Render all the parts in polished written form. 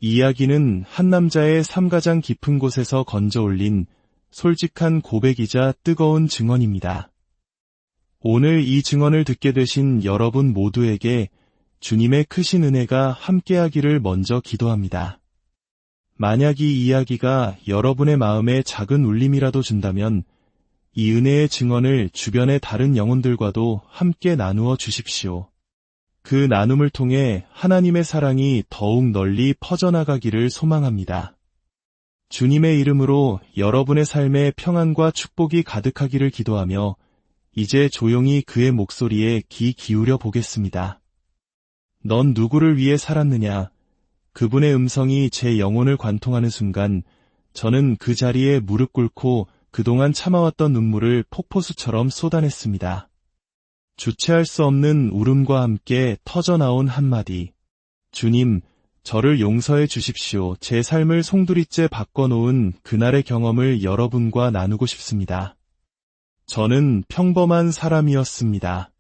이 이야기는 한 남자의 삶가장 깊은 곳에서 건져 올린 솔직한 고백이자 뜨거운 증언입니다. 오늘 이 증언을 듣게 되신 여러분 모두에게 주님의 크신 은혜가 함께하기를 먼저 기도합니다. 만약 이 이야기가 여러분의 마음에 작은 울림이라도 준다면 이 은혜의 증언을 주변의 다른 영혼들과도 함께 나누어 주십시오. 그 나눔을 통해 하나님의 사랑이 더욱 널리 퍼져나가기를 소망합니다. 주님의 이름으로 여러분의 삶에 평안과 축복이 가득하기를 기도하며 이제 조용히 그의 목소리에 귀 기울여 보겠습니다. 넌 누구를 위해 살았느냐? 그분의 음성이 제 영혼을 관통하는 순간 저는 그 자리에 무릎 꿇고 그동안 참아왔던 눈물을 폭포수처럼 쏟아냈습니다. 주체할 수 없는 울음과 함께 터져나온 한마디. 주님, 저를 용서해 주십시오. 제 삶을 송두리째 바꿔놓은 그날의 경험을 여러분과 나누고 싶습니다. 저는 평범한 사람이었습니다.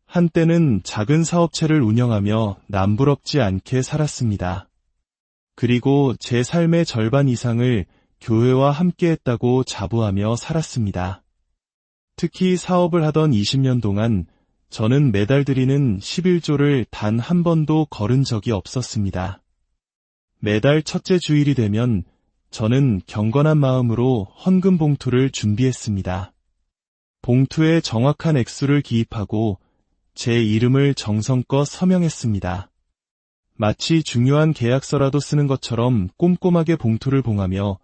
한때는 작은 사업체를 운영하며 남부럽지 않게 살았습니다. 그리고 제 삶의 절반 이상을 교회와 함께했다고 자부하며 살았습니다. 특히 사업을 하던 20년 동안 저는 매달 드리는 11조를 단 한 번도 거른 적이 없었습니다. 매달 첫째 주일이 되면 저는 경건한 마음으로 헌금 봉투를 준비했습니다. 봉투에 정확한 액수를 기입하고 제 이름을 정성껏 서명했습니다. 마치 중요한 계약서라도 쓰는 것처럼 꼼꼼하게 봉투를 봉하며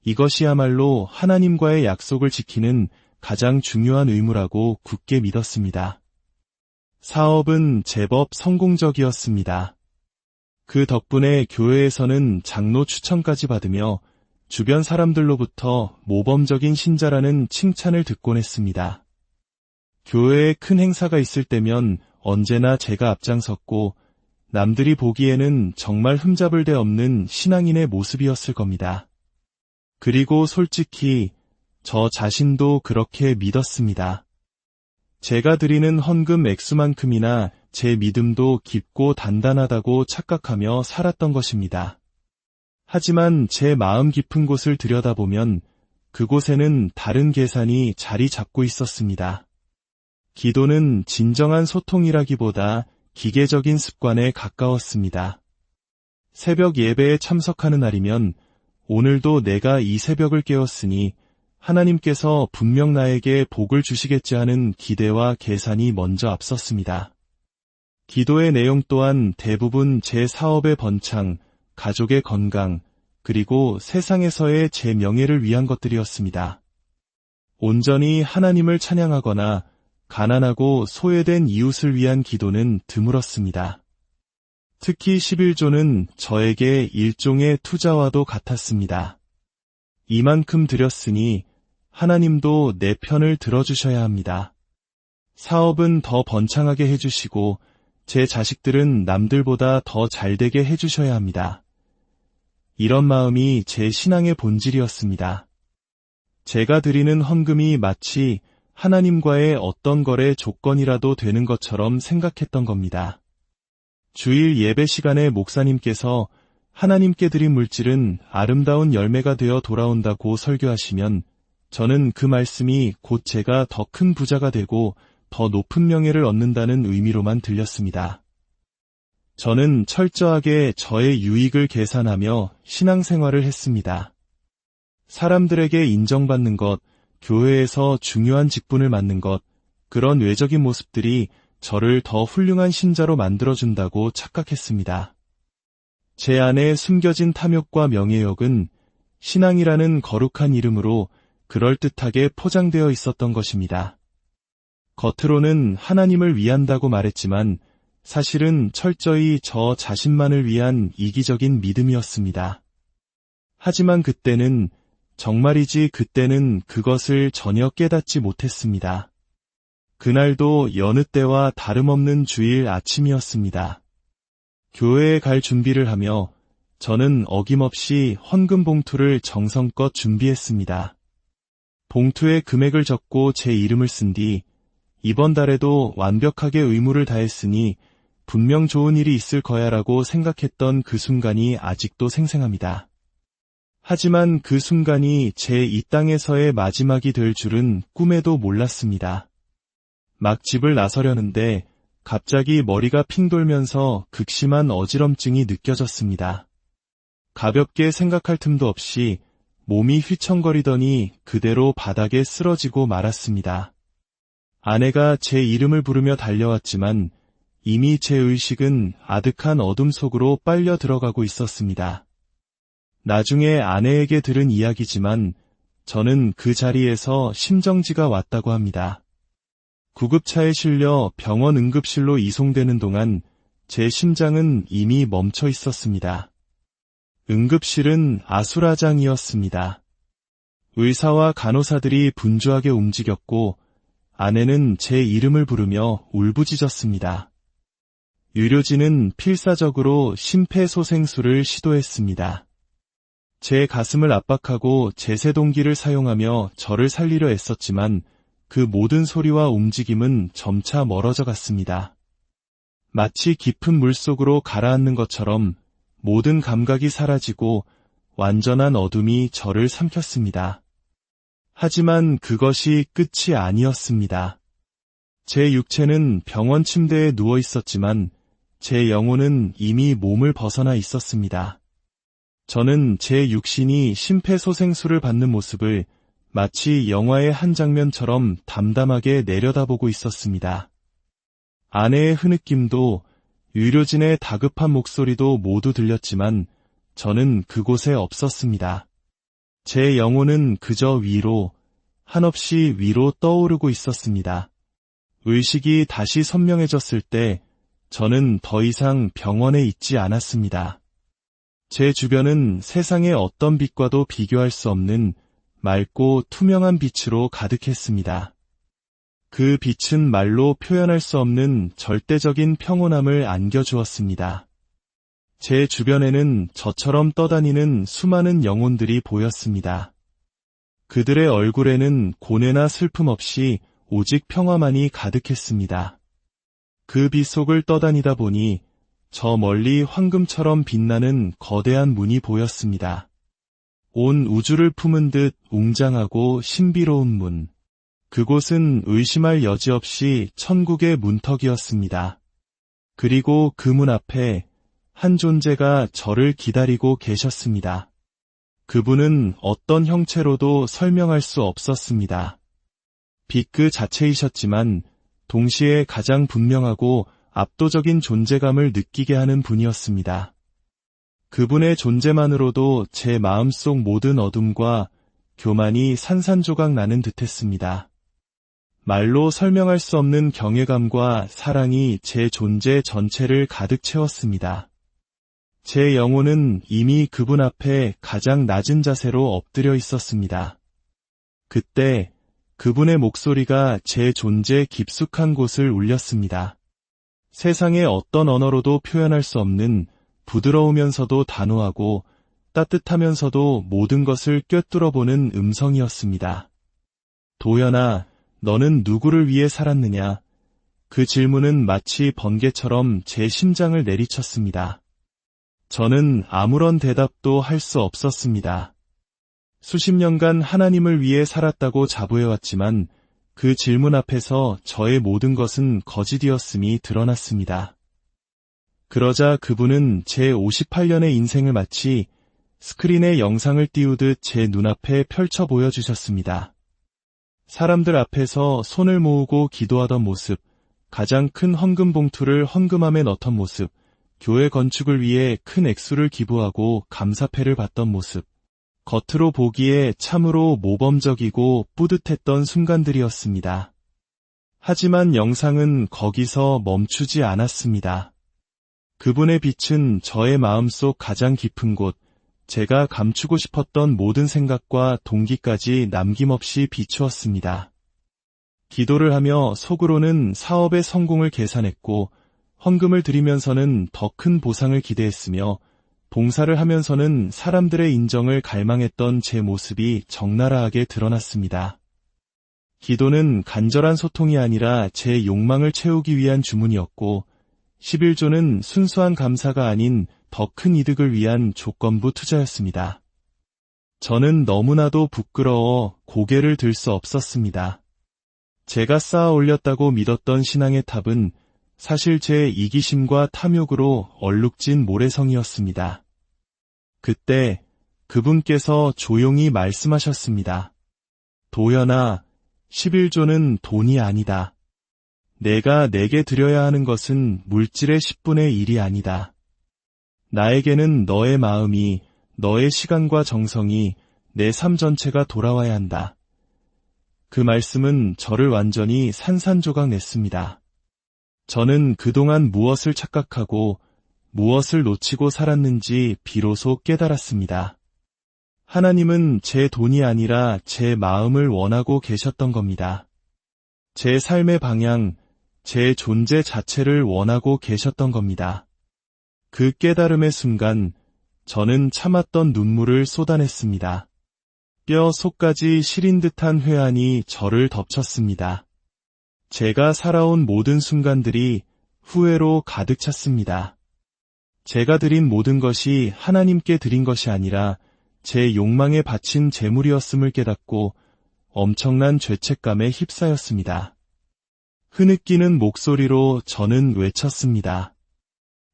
이것이야말로 하나님과의 약속을 지키는 가장 중요한 의무라고 굳게 믿었습니다. 사업은 제법 성공적이었습니다. 그 덕분에 교회에서는 장로 추천까지 받으며 주변 사람들로부터 모범적인 신자라는 칭찬을 듣곤 했습니다. 교회에 큰 행사가 있을 때면 언제나 제가 앞장섰고 남들이 보기에는 정말 흠잡을 데 없는 신앙인의 모습이었을 겁니다. 그리고 솔직히 저 자신도 그렇게 믿었습니다. 제가 드리는 헌금 액수만큼이나 제 믿음도 깊고 단단하다고 착각하며 살았던 것입니다. 하지만 제 마음 깊은 곳을 들여다보면 그곳에는 다른 계산이 자리 잡고 있었습니다. 기도는 진정한 소통이라기보다 기계적인 습관에 가까웠습니다. 새벽 예배에 참석하는 날이면 오늘도 내가 이 새벽을 깨웠으니 하나님께서 분명 나에게 복을 주시겠지 하는 기대와 계산이 먼저 앞섰습니다. 기도의 내용 또한 대부분 제 사업의 번창, 가족의 건강, 그리고 세상에서의 제 명예를 위한 것들이었습니다. 온전히 하나님을 찬양하거나 가난하고 소외된 이웃을 위한 기도는 드물었습니다. 특히 11조는 저에게 일종의 투자와도 같았습니다. 이만큼 드렸으니 하나님도 내 편을 들어주셔야 합니다. 사업은 더 번창하게 해주시고 제 자식들은 남들보다 더 잘되게 해주셔야 합니다. 이런 마음이 제 신앙의 본질이었습니다. 제가 드리는 헌금이 마치 하나님과의 어떤 거래 조건이라도 되는 것처럼 생각했던 겁니다. 주일 예배 시간에 목사님께서 하나님께 드린 물질은 아름다운 열매가 되어 돌아온다고 설교하시면 저는 그 말씀이 곧 제가 더 큰 부자가 되고 더 높은 명예를 얻는다는 의미로만 들렸습니다. 저는 철저하게 저의 유익을 계산하며 신앙생활을 했습니다. 사람들에게 인정받는 것, 교회에서 중요한 직분을 맡는 것, 그런 외적인 모습들이 저를 더 훌륭한 신자로 만들어준다고 착각했습니다. 제 안에 숨겨진 탐욕과 명예욕은 신앙이라는 거룩한 이름으로 그럴듯하게 포장되어 있었던 것입니다. 겉으로는 하나님을 위한다고 말했지만 사실은 철저히 저 자신만을 위한 이기적인 믿음이었습니다. 하지만 그때는 정말이지 그때는 그것을 전혀 깨닫지 못했습니다. 그날도 여느 때와 다름없는 주일 아침이었습니다. 교회에 갈 준비를 하며 저는 어김없이 헌금 봉투를 정성껏 준비했습니다. 봉투에 금액을 적고 제 이름을 쓴 뒤 이번 달에도 완벽하게 의무를 다했으니 분명 좋은 일이 있을 거야라고 생각했던 그 순간이 아직도 생생합니다. 하지만 그 순간이 제 이 땅에서의 마지막이 될 줄은 꿈에도 몰랐습니다. 막 집을 나서려는데 갑자기 머리가 핑 돌면서 극심한 어지럼증이 느껴졌습니다. 가볍게 생각할 틈도 없이 몸이 휘청거리더니 그대로 바닥에 쓰러지고 말았습니다. 아내가 제 이름을 부르며 달려왔지만 이미 제 의식은 아득한 어둠 속으로 빨려 들어가고 있었습니다. 나중에 아내에게 들은 이야기지만 저는 그 자리에서 심정지가 왔다고 합니다. 구급차에 실려 병원 응급실로 이송되는 동안 제 심장은 이미 멈춰 있었습니다. 응급실은 아수라장이었습니다. 의사와 간호사들이 분주하게 움직였고 아내는 제 이름을 부르며 울부짖었습니다. 의료진은 필사적으로 심폐소생술을 시도했습니다. 제 가슴을 압박하고 제세동기를 사용하며 저를 살리려 애썼지만 그 모든 소리와 움직임은 점차 멀어져 갔습니다. 마치 깊은 물속으로 가라앉는 것처럼 모든 감각이 사라지고 완전한 어둠이 저를 삼켰습니다. 하지만 그것이 끝이 아니었습니다. 제 육체는 병원 침대에 누워 있었지만 제 영혼은 이미 몸을 벗어나 있었습니다. 저는 제 육신이 심폐소생술을 받는 모습을 마치 영화의 한 장면처럼 담담하게 내려다보고 있었습니다. 아내의 흐느낌도 의료진의 다급한 목소리도 모두 들렸지만 저는 그곳에 없었습니다. 제 영혼은 그저 위로, 한없이 위로 떠오르고 있었습니다. 의식이 다시 선명해졌을 때 저는 더 이상 병원에 있지 않았습니다. 제 주변은 세상의 어떤 빛과도 비교할 수 없는 맑고 투명한 빛으로 가득했습니다. 그 빛은 말로 표현할 수 없는 절대적인 평온함을 안겨주었습니다. 제 주변에는 저처럼 떠다니는 수많은 영혼들이 보였습니다. 그들의 얼굴에는 고뇌나 슬픔 없이 오직 평화만이 가득했습니다. 그 빛 속을 떠다니다 보니 저 멀리 황금처럼 빛나는 거대한 문이 보였습니다. 온 우주를 품은 듯 웅장하고 신비로운 문. 그곳은 의심할 여지 없이 천국의 문턱이었습니다. 그리고 그 문 앞에 한 존재가 저를 기다리고 계셨습니다. 그분은 어떤 형체로도 설명할 수 없었습니다. 빛 그 자체이셨지만 동시에 가장 분명하고 압도적인 존재감을 느끼게 하는 분이었습니다. 그분의 존재만으로도 제 마음속 모든 어둠과 교만이 산산조각 나는 듯했습니다. 말로 설명할 수 없는 경외감과 사랑이 제 존재 전체를 가득 채웠습니다. 제 영혼은 이미 그분 앞에 가장 낮은 자세로 엎드려 있었습니다. 그때 그분의 목소리가 제 존재 깊숙한 곳을 울렸습니다. 세상의 어떤 언어로도 표현할 수 없는 부드러우면서도 단호하고 따뜻하면서도 모든 것을 꿰뚫어보는 음성이었습니다. 도연아, 너는 누구를 위해 살았느냐? 그 질문은 마치 번개처럼 제 심장을 내리쳤습니다. 저는 아무런 대답도 할 수 없었습니다. 수십 년간 하나님을 위해 살았다고 자부해왔지만 그 질문 앞에서 저의 모든 것은 거짓이었음이 드러났습니다. 그러자 그분은 제 58년의 인생을 마치 스크린에 영상을 띄우듯 제 눈앞에 펼쳐 보여주셨습니다. 사람들 앞에서 손을 모으고 기도하던 모습, 가장 큰 헌금 봉투를 헌금함에 넣던 모습, 교회 건축을 위해 큰 액수를 기부하고 감사패를 받던 모습, 겉으로 보기에 참으로 모범적이고 뿌듯했던 순간들이었습니다. 하지만 영상은 거기서 멈추지 않았습니다. 그분의 빛은 저의 마음속 가장 깊은 곳, 제가 감추고 싶었던 모든 생각과 동기까지 남김없이 비추었습니다. 기도를 하며 속으로는 사업의 성공을 계산했고 헌금을 드리면서는 더 큰 보상을 기대했으며 봉사를 하면서는 사람들의 인정을 갈망했던 제 모습이 적나라하게 드러났습니다. 기도는 간절한 소통이 아니라 제 욕망을 채우기 위한 주문이었고 11조는 순수한 감사가 아닌 더 큰 이득을 위한 조건부 투자였습니다. 저는 너무나도 부끄러워 고개를 들 수 없었습니다. 제가 쌓아 올렸다고 믿었던 신앙의 탑은 사실 제 이기심과 탐욕으로 얼룩진 모래성이었습니다. 그때 그분께서 조용히 말씀하셨습니다. 도연아, 11조는 돈이 아니다. 내가 내게 드려야 하는 것은 물질의 10분의 1이 아니다. 나에게는 너의 마음이, 너의 시간과 정성이, 내 삶 전체가 돌아와야 한다. 그 말씀은 저를 완전히 산산조각 냈습니다. 저는 그동안 무엇을 착각하고 무엇을 놓치고 살았는지 비로소 깨달았습니다. 하나님은 제 돈이 아니라 제 마음을 원하고 계셨던 겁니다. 제 삶의 방향, 제 존재 자체를 원하고 계셨던 겁니다. 그 깨달음의 순간 저는 참았던 눈물을 쏟아냈습니다. 뼈 속까지 시린 듯한 회한이 저를 덮쳤습니다. 제가 살아온 모든 순간들이 후회로 가득 찼습니다. 제가 드린 모든 것이 하나님께 드린 것이 아니라 제 욕망에 바친 재물이었음을 깨닫고 엄청난 죄책감에 휩싸였습니다. 흐느끼는 목소리로 저는 외쳤습니다.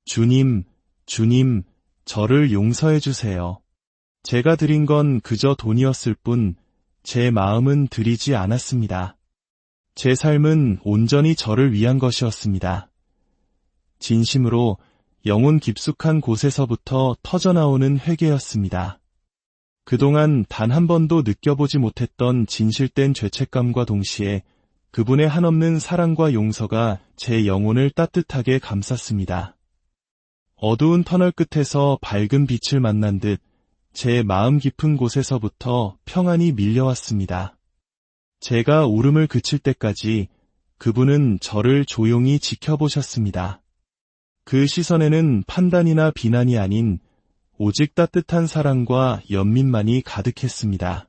주님, 주님, 저를 용서해 주세요. 제가 드린 건 그저 돈이었을 뿐 제 마음은 드리지 않았습니다. 제 삶은 온전히 저를 위한 것이었습니다. 진심으로 영혼 깊숙한 곳에서부터 터져나오는 회개였습니다. 그동안 단 한 번도 느껴보지 못했던 진실된 죄책감과 동시에 그분의 한없는 사랑과 용서가 제 영혼을 따뜻하게 감쌌습니다. 어두운 터널 끝에서 밝은 빛을 만난 듯 제 마음 깊은 곳에서부터 평안이 밀려왔습니다. 제가 울음을 그칠 때까지 그분은 저를 조용히 지켜보셨습니다. 그 시선에는 판단이나 비난이 아닌 오직 따뜻한 사랑과 연민만이 가득했습니다.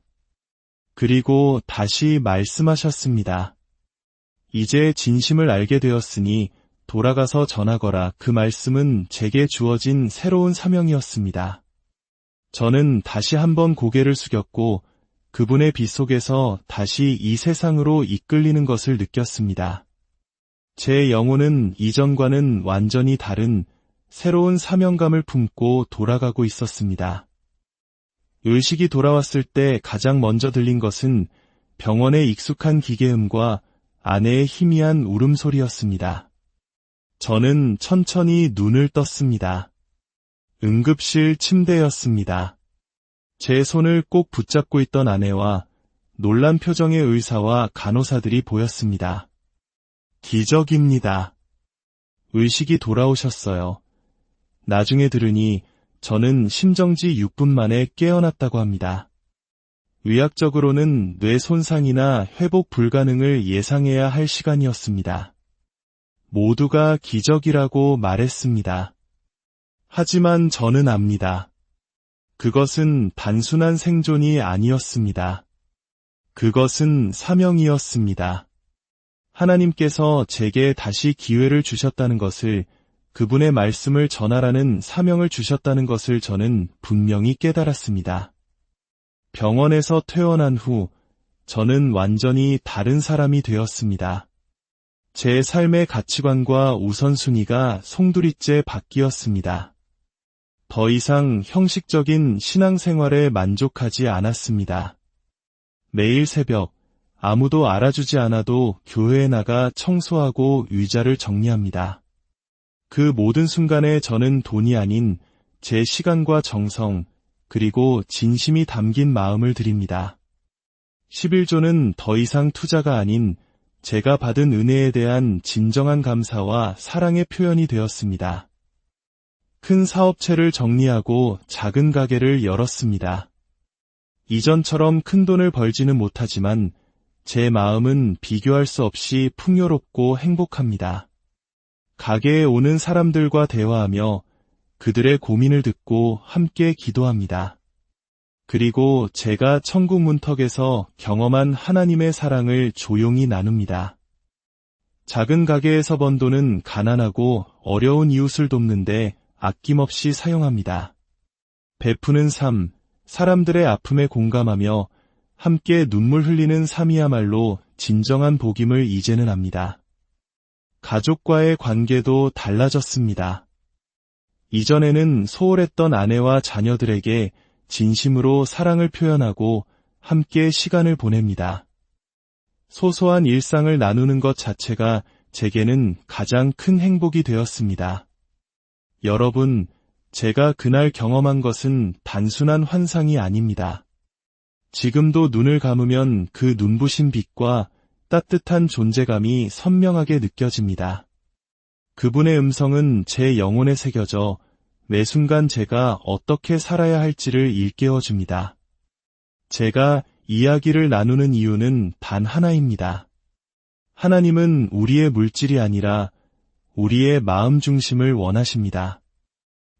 그리고 다시 말씀하셨습니다. 이제 진심을 알게 되었으니 돌아가서 전하거라. 그 말씀은 제게 주어진 새로운 사명이었습니다. 저는 다시 한번 고개를 숙였고 그분의 빛 속에서 다시 이 세상으로 이끌리는 것을 느꼈습니다. 제 영혼은 이전과는 완전히 다른 새로운 사명감을 품고 돌아가고 있었습니다. 의식이 돌아왔을 때 가장 먼저 들린 것은 병원의 익숙한 기계음과 아내의 희미한 울음소리였습니다. 저는 천천히 눈을 떴습니다. 응급실 침대였습니다. 제 손을 꼭 붙잡고 있던 아내와 놀란 표정의 의사와 간호사들이 보였습니다. 기적입니다. 의식이 돌아오셨어요. 나중에 들으니 저는 심정지 6분 만에 깨어났다고 합니다. 의학적으로는 뇌 손상이나 회복 불가능을 예상해야 할 시간이었습니다. 모두가 기적이라고 말했습니다. 하지만 저는 압니다. 그것은 단순한 생존이 아니었습니다. 그것은 사명이었습니다. 하나님께서 제게 다시 기회를 주셨다는 것을, 그분의 말씀을 전하라는 사명을 주셨다는 것을 저는 분명히 깨달았습니다. 병원에서 퇴원한 후 저는 완전히 다른 사람이 되었습니다. 제 삶의 가치관과 우선순위가 송두리째 바뀌었습니다. 더 이상 형식적인 신앙생활에 만족하지 않았습니다. 매일 새벽, 아무도 알아주지 않아도 교회에 나가 청소하고 의자를 정리합니다. 그 모든 순간에 저는 돈이 아닌 제 시간과 정성, 그리고 진심이 담긴 마음을 드립니다. 11조는 더 이상 투자가 아닌 제가 받은 은혜에 대한 진정한 감사와 사랑의 표현이 되었습니다. 큰 사업체를 정리하고 작은 가게를 열었습니다. 이전처럼 큰 돈을 벌지는 못하지만 제 마음은 비교할 수 없이 풍요롭고 행복합니다. 가게에 오는 사람들과 대화하며 그들의 고민을 듣고 함께 기도합니다. 그리고 제가 천국 문턱에서 경험한 하나님의 사랑을 조용히 나눕니다. 작은 가게에서 번 돈은 가난하고 어려운 이웃을 돕는데 아낌없이 사용합니다. 베푸는 삶, 사람들의 아픔에 공감하며 함께 눈물 흘리는 삶이야말로 진정한 복임을 이제는 압니다. 가족과의 관계도 달라졌습니다. 이전에는 소홀했던 아내와 자녀들에게 진심으로 사랑을 표현하고 함께 시간을 보냅니다. 소소한 일상을 나누는 것 자체가 제게는 가장 큰 행복이 되었습니다. 여러분, 제가 그날 경험한 것은 단순한 환상이 아닙니다. 지금도 눈을 감으면 그 눈부신 빛과 따뜻한 존재감이 선명하게 느껴집니다. 그분의 음성은 제 영혼에 새겨져 매 순간 제가 어떻게 살아야 할지를 일깨워줍니다. 제가 이야기를 나누는 이유는 단 하나입니다. 하나님은 우리의 물질이 아니라 우리의 마음 중심을 원하십니다.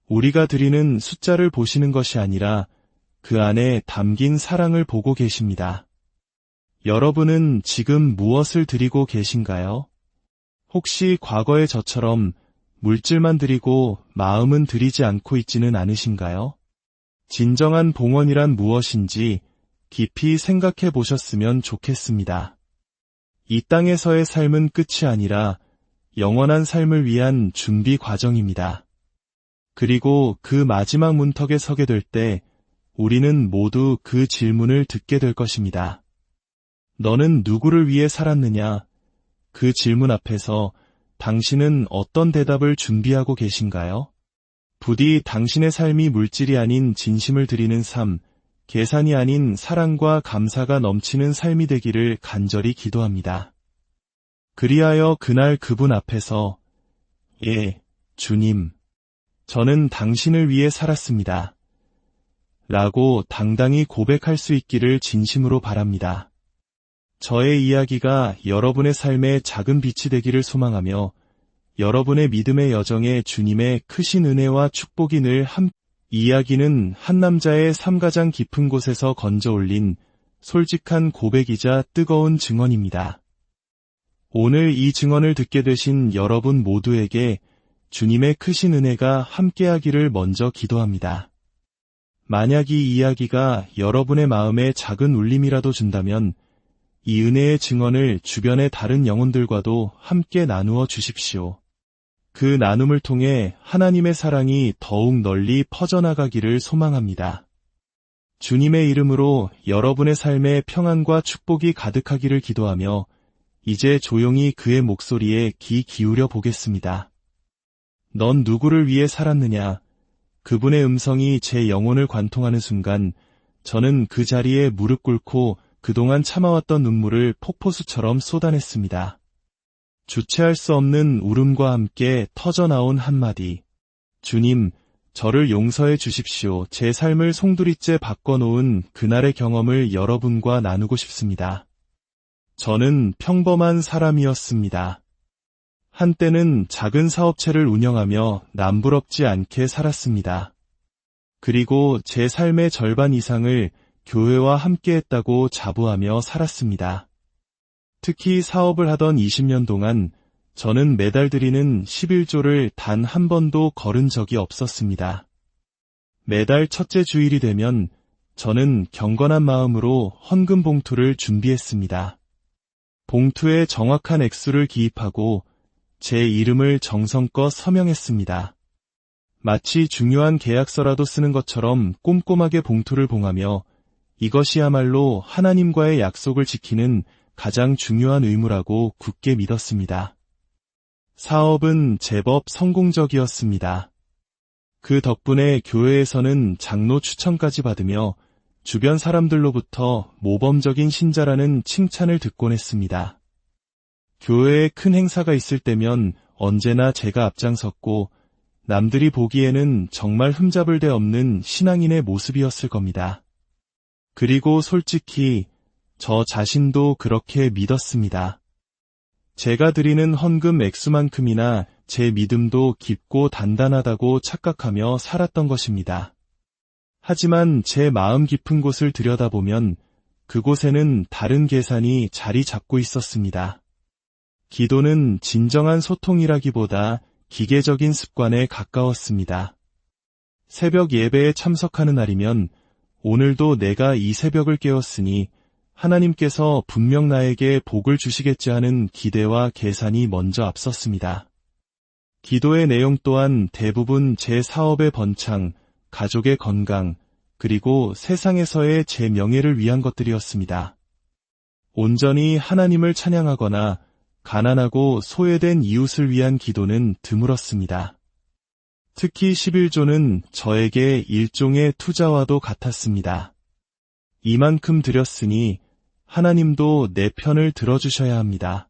우리가 드리는 숫자를 보시는 것이 아니라 그 안에 담긴 사랑을 보고 계십니다. 여러분은 지금 무엇을 드리고 계신가요? 혹시 과거의 저처럼 물질만 드리고 마음은 드리지 않고 있지는 않으신가요? 진정한 봉헌이란 무엇인지 깊이 생각해 보셨으면 좋겠습니다. 이 땅에서의 삶은 끝이 아니라 영원한 삶을 위한 준비 과정입니다. 그리고 그 마지막 문턱에 서게 될 때 우리는 모두 그 질문을 듣게 될 것입니다. 너는 누구를 위해 살았느냐? 그 질문 앞에서 당신은 어떤 대답을 준비하고 계신가요? 부디 당신의 삶이 물질이 아닌 진심을 드리는 삶, 계산이 아닌 사랑과 감사가 넘치는 삶이 되기를 간절히 기도합니다. 그리하여 그날 그분 앞에서 예, 주님, 저는 당신을 위해 살았습니다. 라고 당당히 고백할 수 있기를 진심으로 바랍니다. 저의 이야기가 여러분의 삶에 작은 빛이 되기를 소망하며 여러분의 믿음의 여정에 주님의 크신 은혜와 축복이 늘 이야기는 한 남자의 삶가장 깊은 곳에서 건져 올린 솔직한 고백이자 뜨거운 증언입니다. 오늘 이 증언을 듣게 되신 여러분 모두에게 주님의 크신 은혜가 함께하기를 먼저 기도합니다. 만약 이 이야기가 여러분의 마음에 작은 울림이라도 준다면 이 은혜의 증언을 주변의 다른 영혼들과도 함께 나누어 주십시오. 그 나눔을 통해 하나님의 사랑이 더욱 널리 퍼져나가기를 소망합니다. 주님의 이름으로 여러분의 삶에 평안과 축복이 가득하기를 기도하며 이제 조용히 그의 목소리에 귀 기울여 보겠습니다. 넌 누구를 위해 살았느냐? 그분의 음성이 제 영혼을 관통하는 순간 저는 그 자리에 무릎 꿇고 그동안 참아왔던 눈물을 폭포수처럼 쏟아냈습니다. 주체할 수 없는 울음과 함께 터져나온 한마디. 주님, 저를 용서해 주십시오. 제 삶을 송두리째 바꿔놓은 그날의 경험을 여러분과 나누고 싶습니다. 저는 평범한 사람이었습니다. 한때는 작은 사업체를 운영하며 남부럽지 않게 살았습니다. 그리고 제 삶의 절반 이상을 교회와 함께했다고 자부하며 살았습니다. 특히 사업을 하던 20년 동안 저는 매달 드리는 11조를 단 한 번도 거른 적이 없었습니다. 매달 첫째 주일이 되면 저는 경건한 마음으로 헌금 봉투를 준비했습니다. 봉투에 정확한 액수를 기입하고 제 이름을 정성껏 서명했습니다. 마치 중요한 계약서라도 쓰는 것처럼 꼼꼼하게 봉투를 봉하며 이것이야말로 하나님과의 약속을 지키는 가장 중요한 의무라고 굳게 믿었습니다. 사업은 제법 성공적이었습니다. 그 덕분에 교회에서는 장로 추천까지 받으며 주변 사람들로부터 모범적인 신자라는 칭찬을 듣곤 했습니다. 교회에 큰 행사가 있을 때면 언제나 제가 앞장섰고 남들이 보기에는 정말 흠잡을 데 없는 신앙인의 모습이었을 겁니다. 그리고 솔직히 저 자신도 그렇게 믿었습니다. 제가 드리는 헌금 액수만큼이나 제 믿음도 깊고 단단하다고 착각하며 살았던 것입니다. 하지만 제 마음 깊은 곳을 들여다보면 그곳에는 다른 계산이 자리 잡고 있었습니다. 기도는 진정한 소통이라기보다 기계적인 습관에 가까웠습니다. 새벽 예배에 참석하는 날이면 오늘도 내가 이 새벽을 깨웠으니 하나님께서 분명 나에게 복을 주시겠지 하는 기대와 계산이 먼저 앞섰습니다. 기도의 내용 또한 대부분 제 사업의 번창, 가족의 건강, 그리고 세상에서의 제 명예를 위한 것들이었습니다. 온전히 하나님을 찬양하거나 가난하고 소외된 이웃을 위한 기도는 드물었습니다. 특히 11조는 저에게 일종의 투자와도 같았습니다. 이만큼 드렸으니 하나님도 내 편을 들어주셔야 합니다.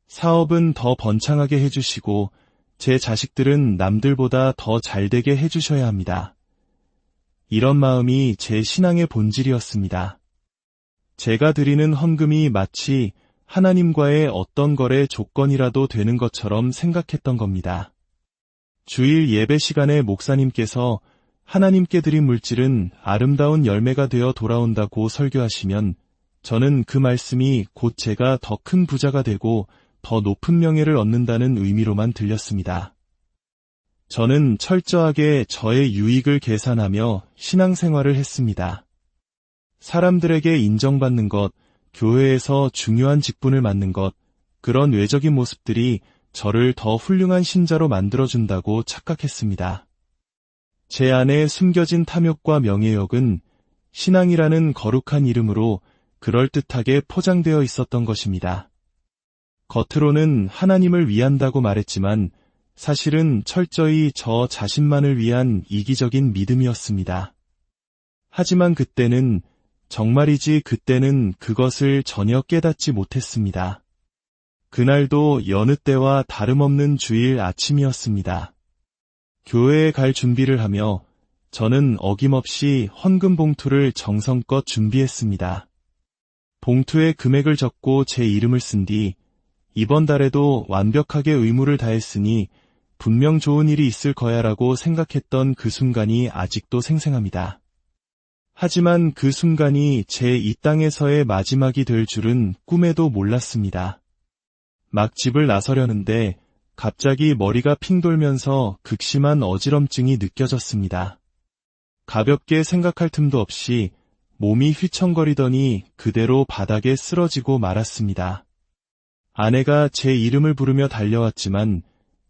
사업은 더 번창하게 해주시고 제 자식들은 남들보다 더 잘되게 해주셔야 합니다. 이런 마음이 제 신앙의 본질이었습니다. 제가 드리는 헌금이 마치 하나님과의 어떤 거래 조건이라도 되는 것처럼 생각했던 겁니다. 주일 예배 시간에 목사님께서 하나님께 드린 물질은 아름다운 열매가 되어 돌아온다고 설교하시면 저는 그 말씀이 곧 제가 더 큰 부자가 되고 더 높은 명예를 얻는다는 의미로만 들렸습니다. 저는 철저하게 저의 유익을 계산하며 신앙생활을 했습니다. 사람들에게 인정받는 것, 교회에서 중요한 직분을 맡는 것, 그런 외적인 모습들이 저를 더 훌륭한 신자로 만들어준다고 착각했습니다. 제 안에 숨겨진 탐욕과 명예욕은 신앙이라는 거룩한 이름으로 그럴듯하게 포장되어 있었던 것입니다. 겉으로는 하나님을 위한다고 말했지만 사실은 철저히 저 자신만을 위한 이기적인 믿음이었습니다. 하지만 그때는 그것을 전혀 깨닫지 못했습니다. 그날도 여느 때와 다름없는 주일 아침이었습니다. 교회에 갈 준비를 하며 저는 어김없이 헌금 봉투를 정성껏 준비했습니다. 봉투에 금액을 적고 제 이름을 쓴 뒤 이번 달에도 완벽하게 의무를 다했으니 분명 좋은 일이 있을 거야라고 생각했던 그 순간이 아직도 생생합니다. 하지만 그 순간이 제 이 땅에서의 마지막이 될 줄은 꿈에도 몰랐습니다. 막 집을 나서려는데 갑자기 머리가 핑 돌면서 극심한 어지럼증이 느껴졌습니다. 가볍게 생각할 틈도 없이 몸이 휘청거리더니 그대로 바닥에 쓰러지고 말았습니다. 아내가 제 이름을 부르며 달려왔지만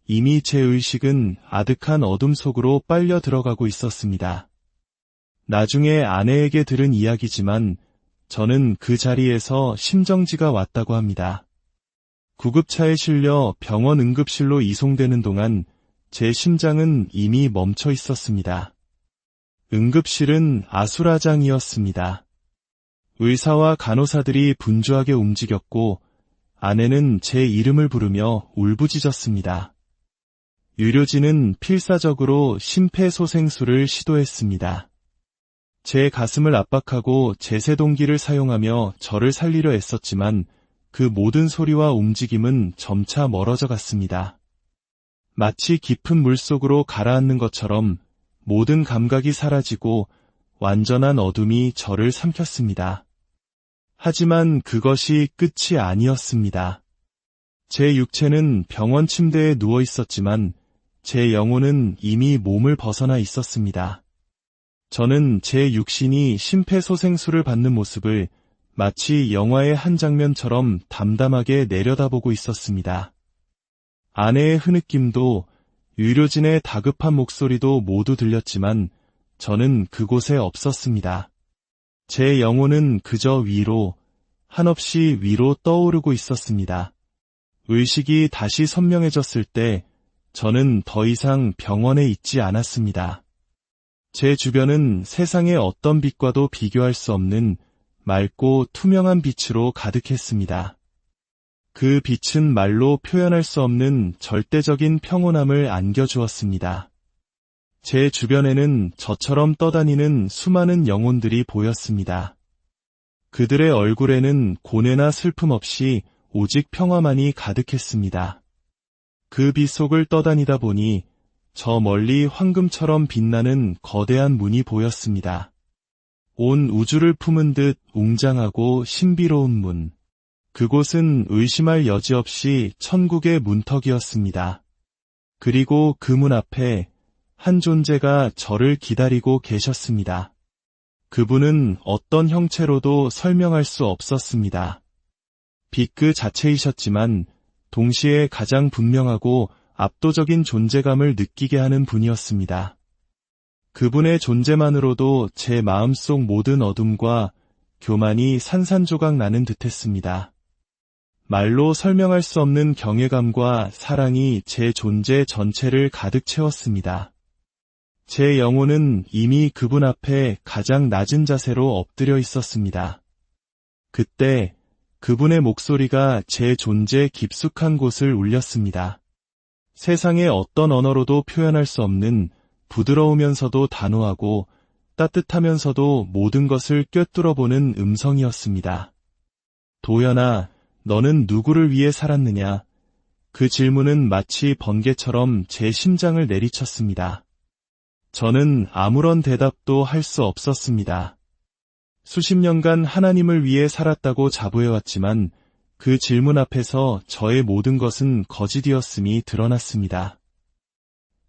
이미 제 의식은 아득한 어둠 속으로 빨려 들어가고 있었습니다. 나중에 아내에게 들은 이야기지만 저는 그 자리에서 심정지가 왔다고 합니다. 구급차에 실려 병원 응급실로 이송되는 동안 제 심장은 이미 멈춰 있었습니다. 응급실은 아수라장이었습니다. 의사와 간호사들이 분주하게 움직였고 아내는 제 이름을 부르며 울부짖었습니다. 의료진은 필사적으로 심폐소생술을 시도했습니다. 제 가슴을 압박하고 제세동기를 사용하며 저를 살리려 애썼지만 그 모든 소리와 움직임은 점차 멀어져 갔습니다. 마치 깊은 물속으로 가라앉는 것처럼 모든 감각이 사라지고 완전한 어둠이 저를 삼켰습니다. 하지만 그것이 끝이 아니었습니다. 제 육체는 병원 침대에 누워 있었지만 제 영혼은 이미 몸을 벗어나 있었습니다. 저는 제 육신이 심폐소생술을 받는 모습을 마치 영화의 한 장면처럼 담담하게 내려다보고 있었습니다. 아내의 흐느낌도 의료진의 다급한 목소리도 모두 들렸지만 저는 그곳에 없었습니다. 제 영혼은 그저 위로, 한없이 위로 떠오르고 있었습니다. 의식이 다시 선명해졌을 때 저는 더 이상 병원에 있지 않았습니다. 제 주변은 세상의 어떤 빛과도 비교할 수 없는 맑고 투명한 빛으로 가득했습니다. 그 빛은 말로 표현할 수 없는 절대적인 평온함을 안겨주었습니다. 제 주변에는 저처럼 떠다니는 수많은 영혼들이 보였습니다. 그들의 얼굴에는 고뇌나 슬픔 없이 오직 평화만이 가득했습니다. 그 빛 속을 떠다니다 보니 저 멀리 황금처럼 빛나는 거대한 문이 보였습니다. 온 우주를 품은 듯 웅장하고 신비로운 문. 그곳은 의심할 여지 없이 천국의 문턱이었습니다. 그리고 그 문 앞에 한 존재가 저를 기다리고 계셨습니다. 그분은 어떤 형체로도 설명할 수 없었습니다. 빛 그 자체이셨지만 동시에 가장 분명하고 압도적인 존재감을 느끼게 하는 분이었습니다. 그분의 존재만으로도 제 마음속 모든 어둠과 교만이 산산조각 나는 듯했습니다. 말로 설명할 수 없는 경외감과 사랑이 제 존재 전체를 가득 채웠습니다. 제 영혼은 이미 그분 앞에 가장 낮은 자세로 엎드려 있었습니다. 그때 그분의 목소리가 제 존재 깊숙한 곳을 울렸습니다. 세상의 어떤 언어로도 표현할 수 없는 부드러우면서도 단호하고 따뜻하면서도 모든 것을 꿰뚫어보는 음성이었습니다. 도연아, 너는 누구를 위해 살았느냐? 그 질문은 마치 번개처럼 제 심장을 내리쳤습니다. 저는 아무런 대답도 할 수 없었습니다. 수십 년간 하나님을 위해 살았다고 자부해왔지만 그 질문 앞에서 저의 모든 것은 거짓이었음이 드러났습니다.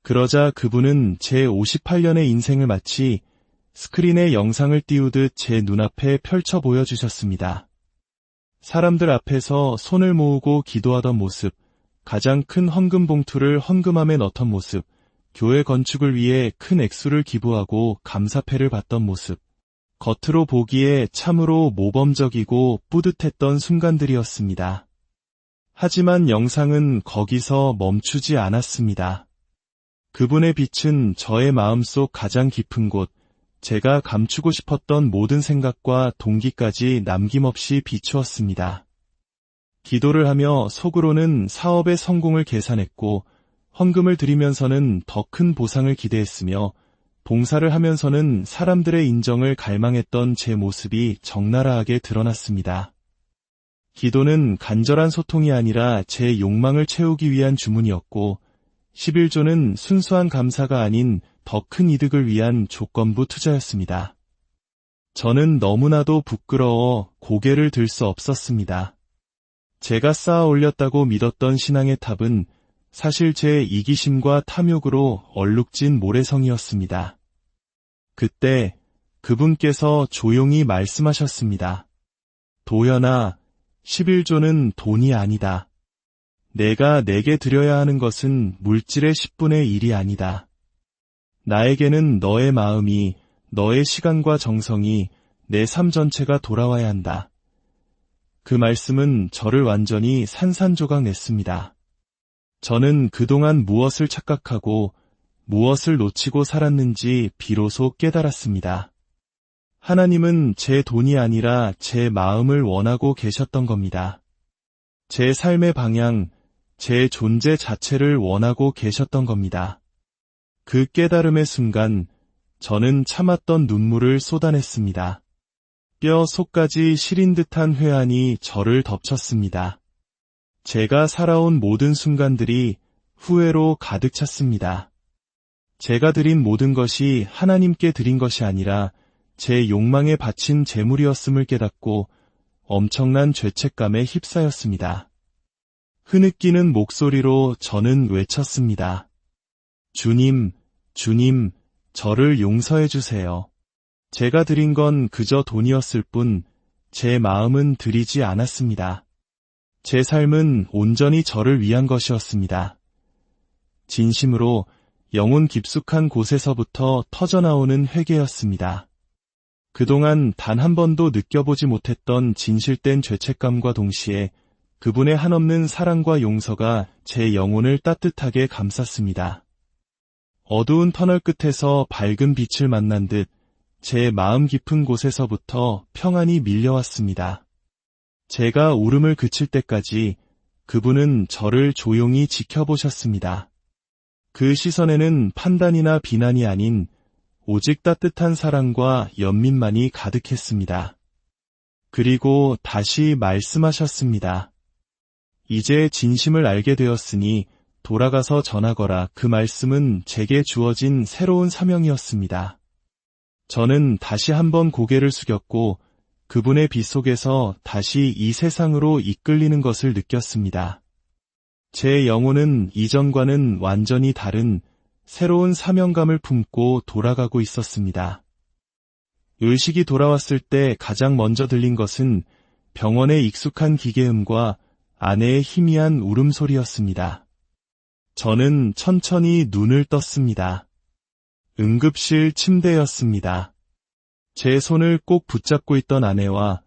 그러자 그분은 제 58년의 인생을 마치 스크린에 영상을 띄우듯 제 눈앞에 펼쳐 보여주셨습니다. 사람들 앞에서 손을 모으고 기도하던 모습, 가장 큰 헌금 봉투를 헌금함에 넣던 모습, 교회 건축을 위해 큰 액수를 기부하고 감사패를 받던 모습, 겉으로 보기에 참으로 모범적이고 뿌듯했던 순간들이었습니다. 하지만 영상은 거기서 멈추지 않았습니다. 그분의 빛은 저의 마음속 가장 깊은 곳, 제가 감추고 싶었던 모든 생각과 동기까지 남김없이 비추었습니다. 기도를 하며 속으로는 사업의 성공을 계산했고, 헌금을 드리면서는 더 큰 보상을 기대했으며, 봉사를 하면서는 사람들의 인정을 갈망했던 제 모습이 적나라하게 드러났습니다. 기도는 간절한 소통이 아니라 제 욕망을 채우기 위한 주문이었고, 11조는 순수한 감사가 아닌 더 큰 이득을 위한 조건부 투자였습니다. 저는 너무나도 부끄러워 고개를 들 수 없었습니다. 제가 쌓아 올렸다고 믿었던 신앙의 탑은 사실 제 이기심과 탐욕으로 얼룩진 모래성이었습니다. 그때 그분께서 조용히 말씀하셨습니다. 도연아, 11조는 돈이 아니다. 내가 내게 드려야 하는 것은 물질의 10분의 1이 아니다. 나에게는 너의 마음이, 너의 시간과 정성이, 내 삶 전체가 돌아와야 한다. 그 말씀은 저를 완전히 산산조각 냈습니다. 저는 그동안 무엇을 착각하고 무엇을 놓치고 살았는지 비로소 깨달았습니다. 하나님은 제 돈이 아니라 제 마음을 원하고 계셨던 겁니다. 제 삶의 방향, 제 존재 자체를 원하고 계셨던 겁니다. 그 깨달음의 순간 저는 참았던 눈물을 쏟아냈습니다. 뼈 속까지 시린 듯한 회한이 저를 덮쳤습니다. 제가 살아온 모든 순간들이 후회로 가득 찼습니다. 제가 드린 모든 것이 하나님께 드린 것이 아니라 제 욕망에 바친 재물이었음을 깨닫고 엄청난 죄책감에 휩싸였습니다. 흐느끼는 목소리로 저는 외쳤습니다. 주님, 주님, 저를 용서해 주세요. 제가 드린 건 그저 돈이었을 뿐 제 마음은 드리지 않았습니다. 제 삶은 온전히 저를 위한 것이었습니다. 진심으로 영혼 깊숙한 곳에서부터 터져나오는 회개였습니다. 그동안 단 한 번도 느껴보지 못했던 진실된 죄책감과 동시에 그분의 한없는 사랑과 용서가 제 영혼을 따뜻하게 감쌌습니다. 어두운 터널 끝에서 밝은 빛을 만난 듯 제 마음 깊은 곳에서부터 평안이 밀려왔습니다. 제가 울음을 그칠 때까지 그분은 저를 조용히 지켜보셨습니다. 그 시선에는 판단이나 비난이 아닌 오직 따뜻한 사랑과 연민만이 가득했습니다. 그리고 다시 말씀하셨습니다. 이제 진심을 알게 되었으니 돌아가서 전하거라. 그 말씀은 제게 주어진 새로운 사명이었습니다. 저는 다시 한번 고개를 숙였고 그분의 빛 속에서 다시 이 세상으로 이끌리는 것을 느꼈습니다. 제 영혼은 이전과는 완전히 다른 새로운 사명감을 품고 돌아가고 있었습니다. 의식이 돌아왔을 때 가장 먼저 들린 것은 병원의 익숙한 기계음과 아내의 희미한 울음소리였습니다. 저는 천천히 눈을 떴습니다. 응급실 침대였습니다. 제 손을 꼭 붙잡고 있던 아내와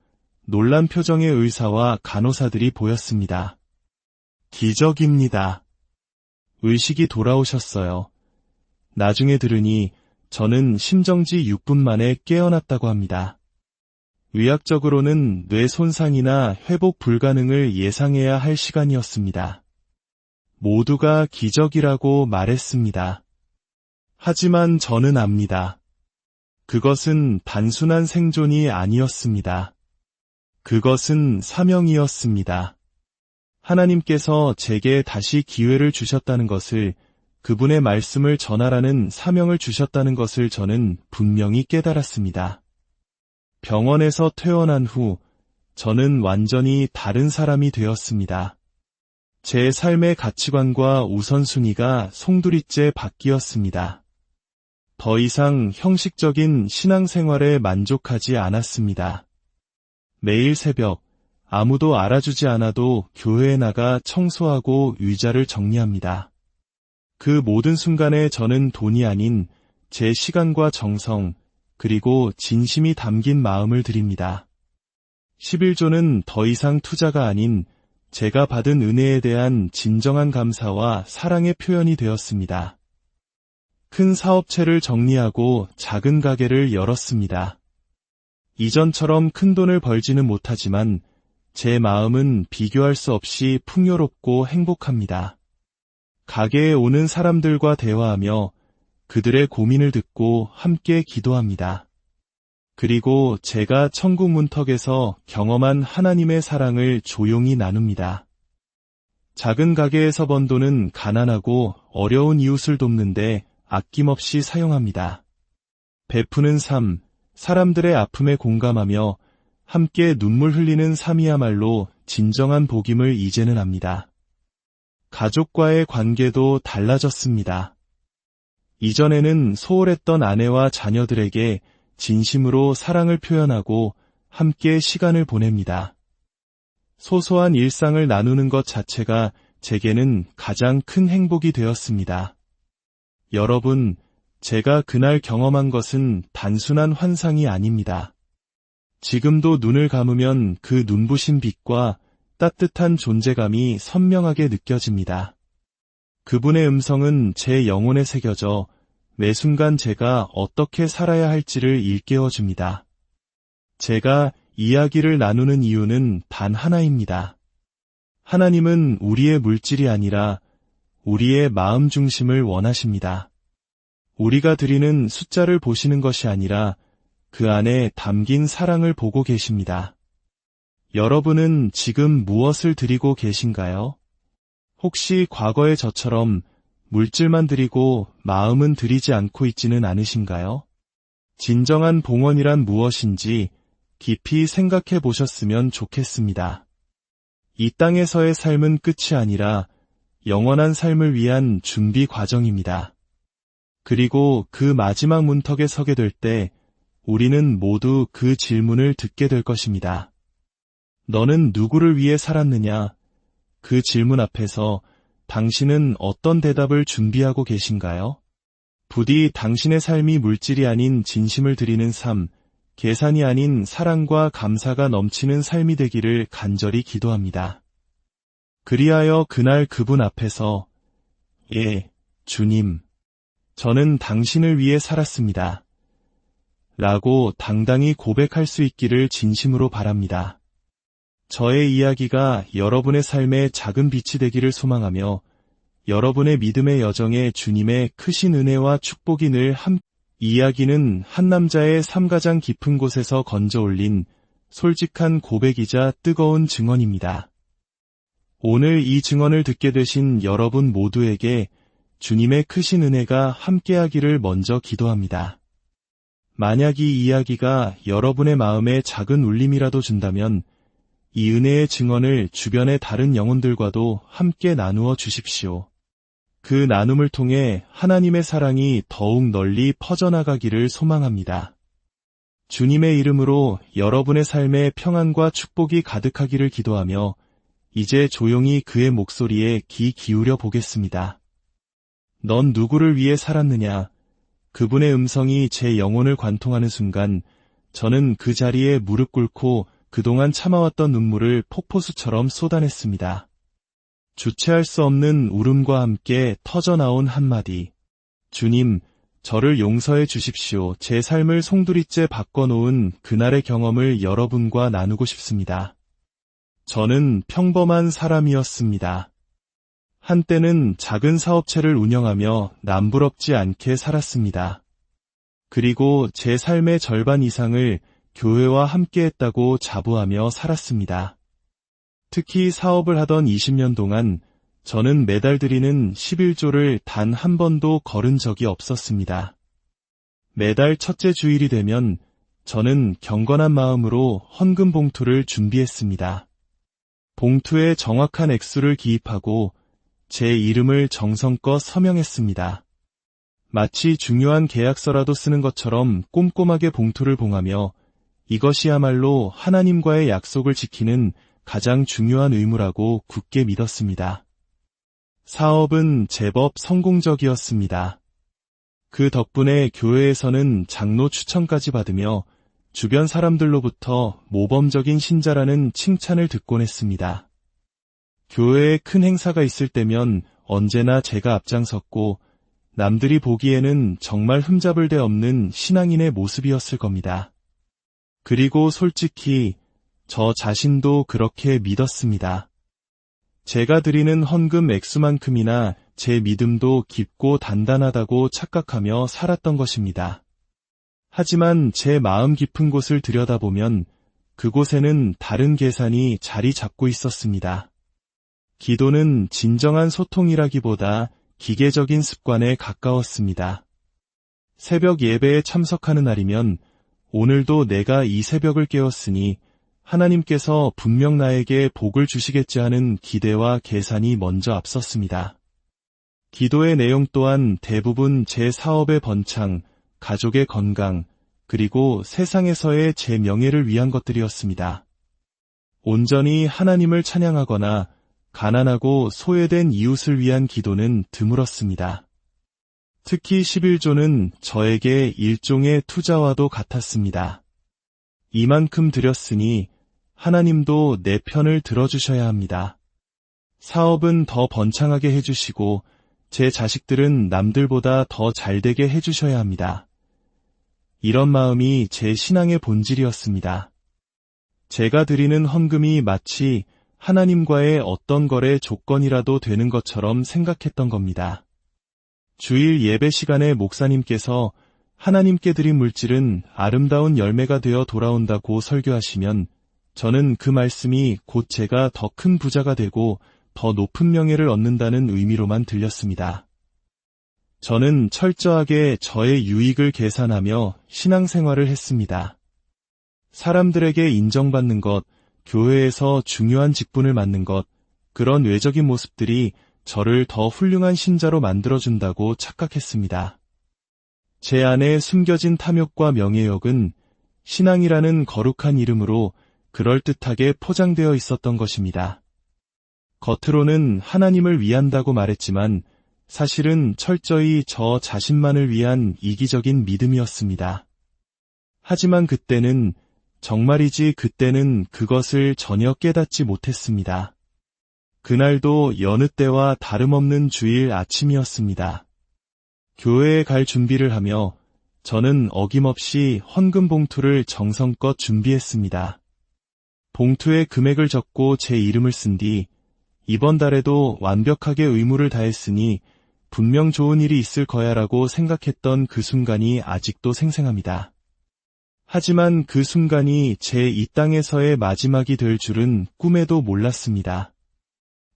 놀란 표정의 의사와 간호사들이 보였습니다. 기적입니다. 의식이 돌아오셨어요. 나중에 들으니 저는 심정지 6분 만에 깨어났다고 합니다. 의학적으로는 뇌 손상이나 회복 불가능을 예상해야 할 시간이었습니다. 모두가 기적이라고 말했습니다. 하지만 저는 압니다. 그것은 단순한 생존이 아니었습니다. 그것은 사명이었습니다. 하나님께서 제게 다시 기회를 주셨다는 것을, 그분의 말씀을 전하라는 사명을 주셨다는 것을 저는 분명히 깨달았습니다. 병원에서 퇴원한 후 저는 완전히 다른 사람이 되었습니다. 제 삶의 가치관과 우선순위가 송두리째 바뀌었습니다. 더 이상 형식적인 신앙생활에 만족하지 않았습니다. 매일 새벽, 아무도 알아주지 않아도 교회에 나가 청소하고 의자를 정리합니다. 그 모든 순간에 저는 돈이 아닌 제 시간과 정성, 그리고 진심이 담긴 마음을 드립니다. 11조는 더 이상 투자가 아닌 제가 받은 은혜에 대한 진정한 감사와 사랑의 표현이 되었습니다. 큰 사업체를 정리하고 작은 가게를 열었습니다. 이전처럼 큰 돈을 벌지는 못하지만 제 마음은 비교할 수 없이 풍요롭고 행복합니다. 가게에 오는 사람들과 대화하며 그들의 고민을 듣고 함께 기도합니다. 그리고 제가 천국 문턱에서 경험한 하나님의 사랑을 조용히 나눕니다. 작은 가게에서 번 돈은 가난하고 어려운 이웃을 돕는데 아낌없이 사용합니다. 베푸는 삶, 사람들의 아픔에 공감하며 함께 눈물 흘리는 삶이야말로 진정한 복임을 이제는 압니다. 가족과의 관계도 달라졌습니다. 이전에는 소홀했던 아내와 자녀들에게 진심으로 사랑을 표현하고 함께 시간을 보냅니다. 소소한 일상을 나누는 것 자체가 제게는 가장 큰 행복이 되었습니다. 여러분, 제가 그날 경험한 것은 단순한 환상이 아닙니다. 지금도 눈을 감으면 그 눈부신 빛과 따뜻한 존재감이 선명하게 느껴집니다. 그분의 음성은 제 영혼에 새겨져 매 순간 제가 어떻게 살아야 할지를 일깨워줍니다. 제가 이야기를 나누는 이유는 단 하나입니다. 하나님은 우리의 물질이 아니라 우리의 마음 중심을 원하십니다. 우리가 드리는 숫자를 보시는 것이 아니라 그 안에 담긴 사랑을 보고 계십니다. 여러분은 지금 무엇을 드리고 계신가요? 혹시 과거의 저처럼 물질만 드리고 마음은 드리지 않고 있지는 않으신가요? 진정한 봉헌이란 무엇인지 깊이 생각해 보셨으면 좋겠습니다. 이 땅에서의 삶은 끝이 아니라 영원한 삶을 위한 준비 과정입니다. 그리고 그 마지막 문턱에 서게 될 때 우리는 모두 그 질문을 듣게 될 것입니다. 너는 누구를 위해 살았느냐? 그 질문 앞에서 당신은 어떤 대답을 준비하고 계신가요? 부디 당신의 삶이 물질이 아닌 진심을 드리는 삶, 계산이 아닌 사랑과 감사가 넘치는 삶이 되기를 간절히 기도합니다. 그리하여 그날 그분 앞에서 예, 주님, 저는 당신을 위해 살았습니다. 라고 당당히 고백할 수 있기를 진심으로 바랍니다. 저의 이야기가 여러분의 삶에 작은 빛이 되기를 소망하며 여러분의 믿음의 여정에 주님의 크신 은혜와 축복이 늘 이야기는 한 남자의 삶 가장 깊은 곳에서 건져 올린 솔직한 고백이자 뜨거운 증언입니다. 오늘 이 증언을 듣게 되신 여러분 모두에게 주님의 크신 은혜가 함께하기를 먼저 기도합니다. 만약 이 이야기가 여러분의 마음에 작은 울림이라도 준다면 이 은혜의 증언을 주변의 다른 영혼들과도 함께 나누어 주십시오. 그 나눔을 통해 하나님의 사랑이 더욱 널리 퍼져나가기를 소망합니다. 주님의 이름으로 여러분의 삶에 평안과 축복이 가득하기를 기도하며 이제 조용히 그의 목소리에 귀 기울여 보겠습니다. 넌 누구를 위해 살았느냐? 그분의 음성이 제 영혼을 관통하는 순간 저는 그 자리에 무릎 꿇고 그동안 참아왔던 눈물을 폭포수처럼 쏟아냈습니다. 주체할 수 없는 울음과 함께 터져나온 한마디. 주님, 저를 용서해 주십시오. 제 삶을 송두리째 바꿔놓은 그날의 경험을 여러분과 나누고 싶습니다. 저는 평범한 사람이었습니다. 한때는 작은 사업체를 운영하며 남부럽지 않게 살았습니다. 그리고 제 삶의 절반 이상을 교회와 함께했다고 자부하며 살았습니다. 특히 사업을 하던 20년 동안 저는 매달 드리는 11조를 단 한 번도 거른 적이 없었습니다. 매달 첫째 주일이 되면 저는 경건한 마음으로 헌금 봉투를 준비했습니다. 봉투에 정확한 액수를 기입하고 제 이름을 정성껏 서명했습니다. 마치 중요한 계약서라도 쓰는 것처럼 꼼꼼하게 봉투를 봉하며 이것이야말로 하나님과의 약속을 지키는 가장 중요한 의무라고 굳게 믿었습니다. 사업은 제법 성공적이었습니다. 그 덕분에 교회에서는 장로 추천까지 받으며 주변 사람들로부터 모범적인 신자라는 칭찬을 듣곤 했습니다. 교회에 큰 행사가 있을 때면 언제나 제가 앞장섰고 남들이 보기에는 정말 흠잡을 데 없는 신앙인의 모습이었을 겁니다. 그리고 솔직히 저 자신도 그렇게 믿었습니다. 제가 드리는 헌금 액수만큼이나 제 믿음도 깊고 단단하다고 착각하며 살았던 것입니다. 하지만 제 마음 깊은 곳을 들여다보면 그곳에는 다른 계산이 자리 잡고 있었습니다. 기도는 진정한 소통이라기보다 기계적인 습관에 가까웠습니다. 새벽 예배에 참석하는 날이면 오늘도 내가 이 새벽을 깨웠으니 하나님께서 분명 나에게 복을 주시겠지 하는 기대와 계산이 먼저 앞섰습니다. 기도의 내용 또한 대부분 제 사업의 번창, 가족의 건강, 그리고 세상에서의 제 명예를 위한 것들이었습니다. 온전히 하나님을 찬양하거나 가난하고 소외된 이웃을 위한 기도는 드물었습니다. 특히 11조는 저에게 일종의 투자와도 같았습니다. 이만큼 드렸으니 하나님도 내 편을 들어주셔야 합니다. 사업은 더 번창하게 해주시고 제 자식들은 남들보다 더 잘되게 해주셔야 합니다. 이런 마음이 제 신앙의 본질이었습니다. 제가 드리는 헌금이 마치 하나님과의 어떤 거래 조건이라도 되는 것처럼 생각했던 겁니다. 주일 예배 시간에 목사님께서 하나님께 드린 물질은 아름다운 열매가 되어 돌아온다고 설교하시면 저는 그 말씀이 곧 제가 더 큰 부자가 되고 더 높은 명예를 얻는다는 의미로만 들렸습니다. 저는 철저하게 저의 유익을 계산하며 신앙생활을 했습니다. 사람들에게 인정받는 것, 교회에서 중요한 직분을 맡는 것, 그런 외적인 모습들이 저를 더 훌륭한 신자로 만들어준다고 착각했습니다. 제 안에 숨겨진 탐욕과 명예욕은 신앙이라는 거룩한 이름으로 그럴듯하게 포장되어 있었던 것입니다. 겉으로는 하나님을 위한다고 말했지만 사실은 철저히 저 자신만을 위한 이기적인 믿음이었습니다. 하지만 그때는 정말이지 그때는 그것을 전혀 깨닫지 못했습니다. 그날도 여느 때와 다름없는 주일 아침이었습니다. 교회에 갈 준비를 하며 저는 어김없이 헌금 봉투를 정성껏 준비했습니다. 봉투에 금액을 적고 제 이름을 쓴 뒤 이번 달에도 완벽하게 의무를 다했으니 분명 좋은 일이 있을 거야라고 생각했던 그 순간이 아직도 생생합니다. 하지만 그 순간이 제 이 땅에서의 마지막이 될 줄은 꿈에도 몰랐습니다.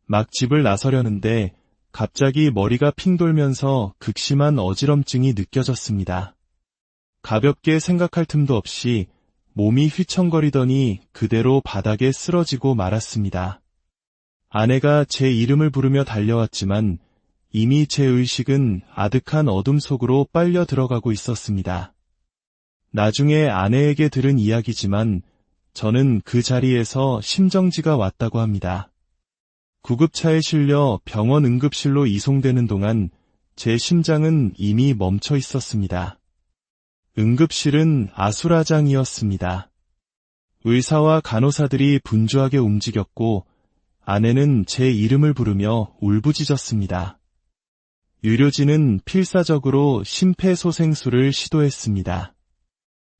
막 집을 나서려는데 갑자기 머리가 핑 돌면서 극심한 어지럼증이 느껴졌습니다. 가볍게 생각할 틈도 없이 몸이 휘청거리더니 그대로 바닥에 쓰러지고 말았습니다. 아내가 제 이름을 부르며 달려왔지만 이미 제 의식은 아득한 어둠 속으로 빨려 들어가고 있었습니다. 나중에 아내에게 들은 이야기지만 저는 그 자리에서 심정지가 왔다고 합니다. 구급차에 실려 병원 응급실로 이송되는 동안 제 심장은 이미 멈춰 있었습니다. 응급실은 아수라장이었습니다. 의사와 간호사들이 분주하게 움직였고 아내는 제 이름을 부르며 울부짖었습니다. 의료진은 필사적으로 심폐소생술을 시도했습니다.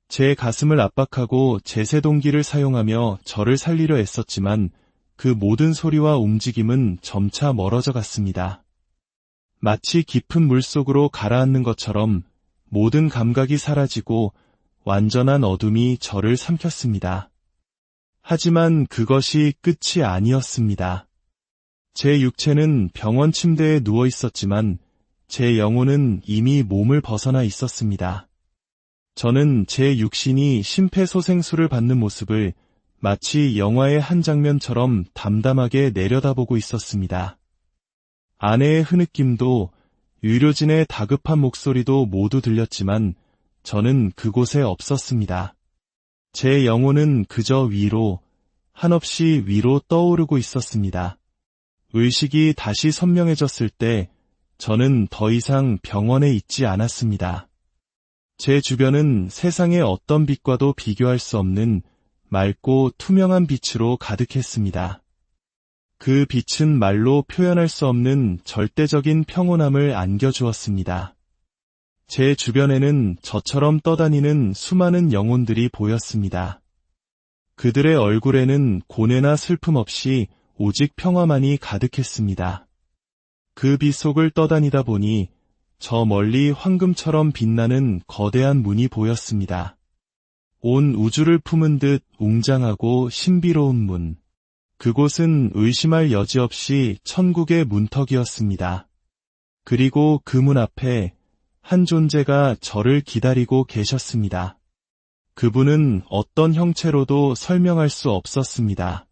제 가슴을 압박하고 제세동기를 사용하며 저를 살리려 애썼지만 그 모든 소리와 움직임은 점차 멀어져 갔습니다. 마치 깊은 물속으로 가라앉는 것처럼 모든 감각이 사라지고 완전한 어둠이 저를 삼켰습니다. 하지만 그것이 끝이 아니었습니다. 제 육체는 병원 침대에 누워 있었지만 제 영혼은 이미 몸을 벗어나 있었습니다. 저는 제 육신이 심폐소생술을 받는 모습을 마치 영화의 한 장면처럼 담담하게 내려다보고 있었습니다. 아내의 흐느낌도 의료진의 다급한 목소리도 모두 들렸지만 저는 그곳에 없었습니다. 제 영혼은 그저 위로, 한없이 위로 떠오르고 있었습니다. 의식이 다시 선명해졌을 때 저는 더 이상 병원에 있지 않았습니다. 제 주변은 세상의 어떤 빛과도 비교할 수 없는 맑고 투명한 빛으로 가득했습니다. 그 빛은 말로 표현할 수 없는 절대적인 평온함을 안겨주었습니다. 제 주변에는 저처럼 떠다니는 수많은 영혼들이 보였습니다. 그들의 얼굴에는 고뇌나 슬픔 없이 오직 평화만이 가득했습니다. 그 빛 속을 떠다니다 보니 저 멀리 황금처럼 빛나는 거대한 문이 보였습니다. 온 우주를 품은 듯 웅장하고 신비로운 문. 그곳은 의심할 여지 없이 천국의 문턱이었습니다. 그리고 그 문 앞에 한 존재가 저를 기다리고 계셨습니다. 그분은 어떤 형체로도 설명할 수 없었습니다.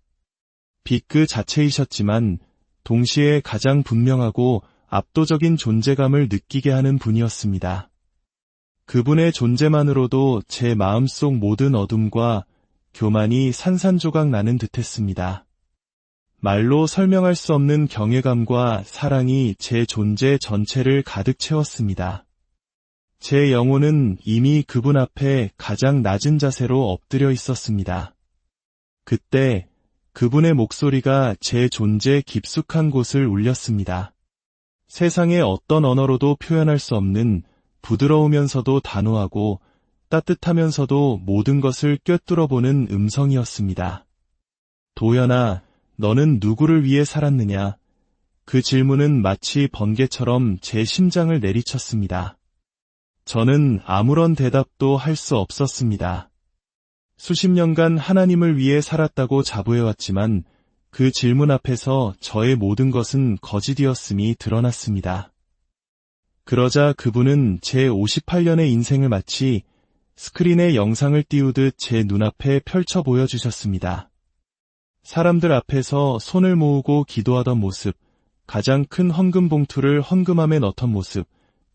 빛 그 자체이셨지만 동시에 가장 분명하고 압도적인 존재감을 느끼게 하는 분이었습니다. 그분의 존재만으로도 제 마음속 모든 어둠과 교만이 산산조각 나는 듯했습니다. 말로 설명할 수 없는 경외감과 사랑이 제 존재 전체를 가득 채웠습니다. 제 영혼은 이미 그분 앞에 가장 낮은 자세로 엎드려 있었습니다. 그때 그분의 목소리가 제 존재 깊숙한 곳을 울렸습니다. 세상의 어떤 언어로도 표현할 수 없는 부드러우면서도 단호하고 따뜻하면서도 모든 것을 꿰뚫어보는 음성이었습니다. 도연아, 너는 누구를 위해 살았느냐? 그 질문은 마치 번개처럼 제 심장을 내리쳤습니다. 저는 아무런 대답도 할 수 없었습니다. 수십 년간 하나님을 위해 살았다고 자부해왔지만 그 질문 앞에서 저의 모든 것은 거짓이었음이 드러났습니다. 그러자 그분은 제 58년의 인생을 마치 스크린에 영상을 띄우듯 제 눈앞에 펼쳐 보여주셨습니다. 사람들 앞에서 손을 모으고 기도하던 모습, 가장 큰 헌금 봉투를 헌금함에 넣던 모습,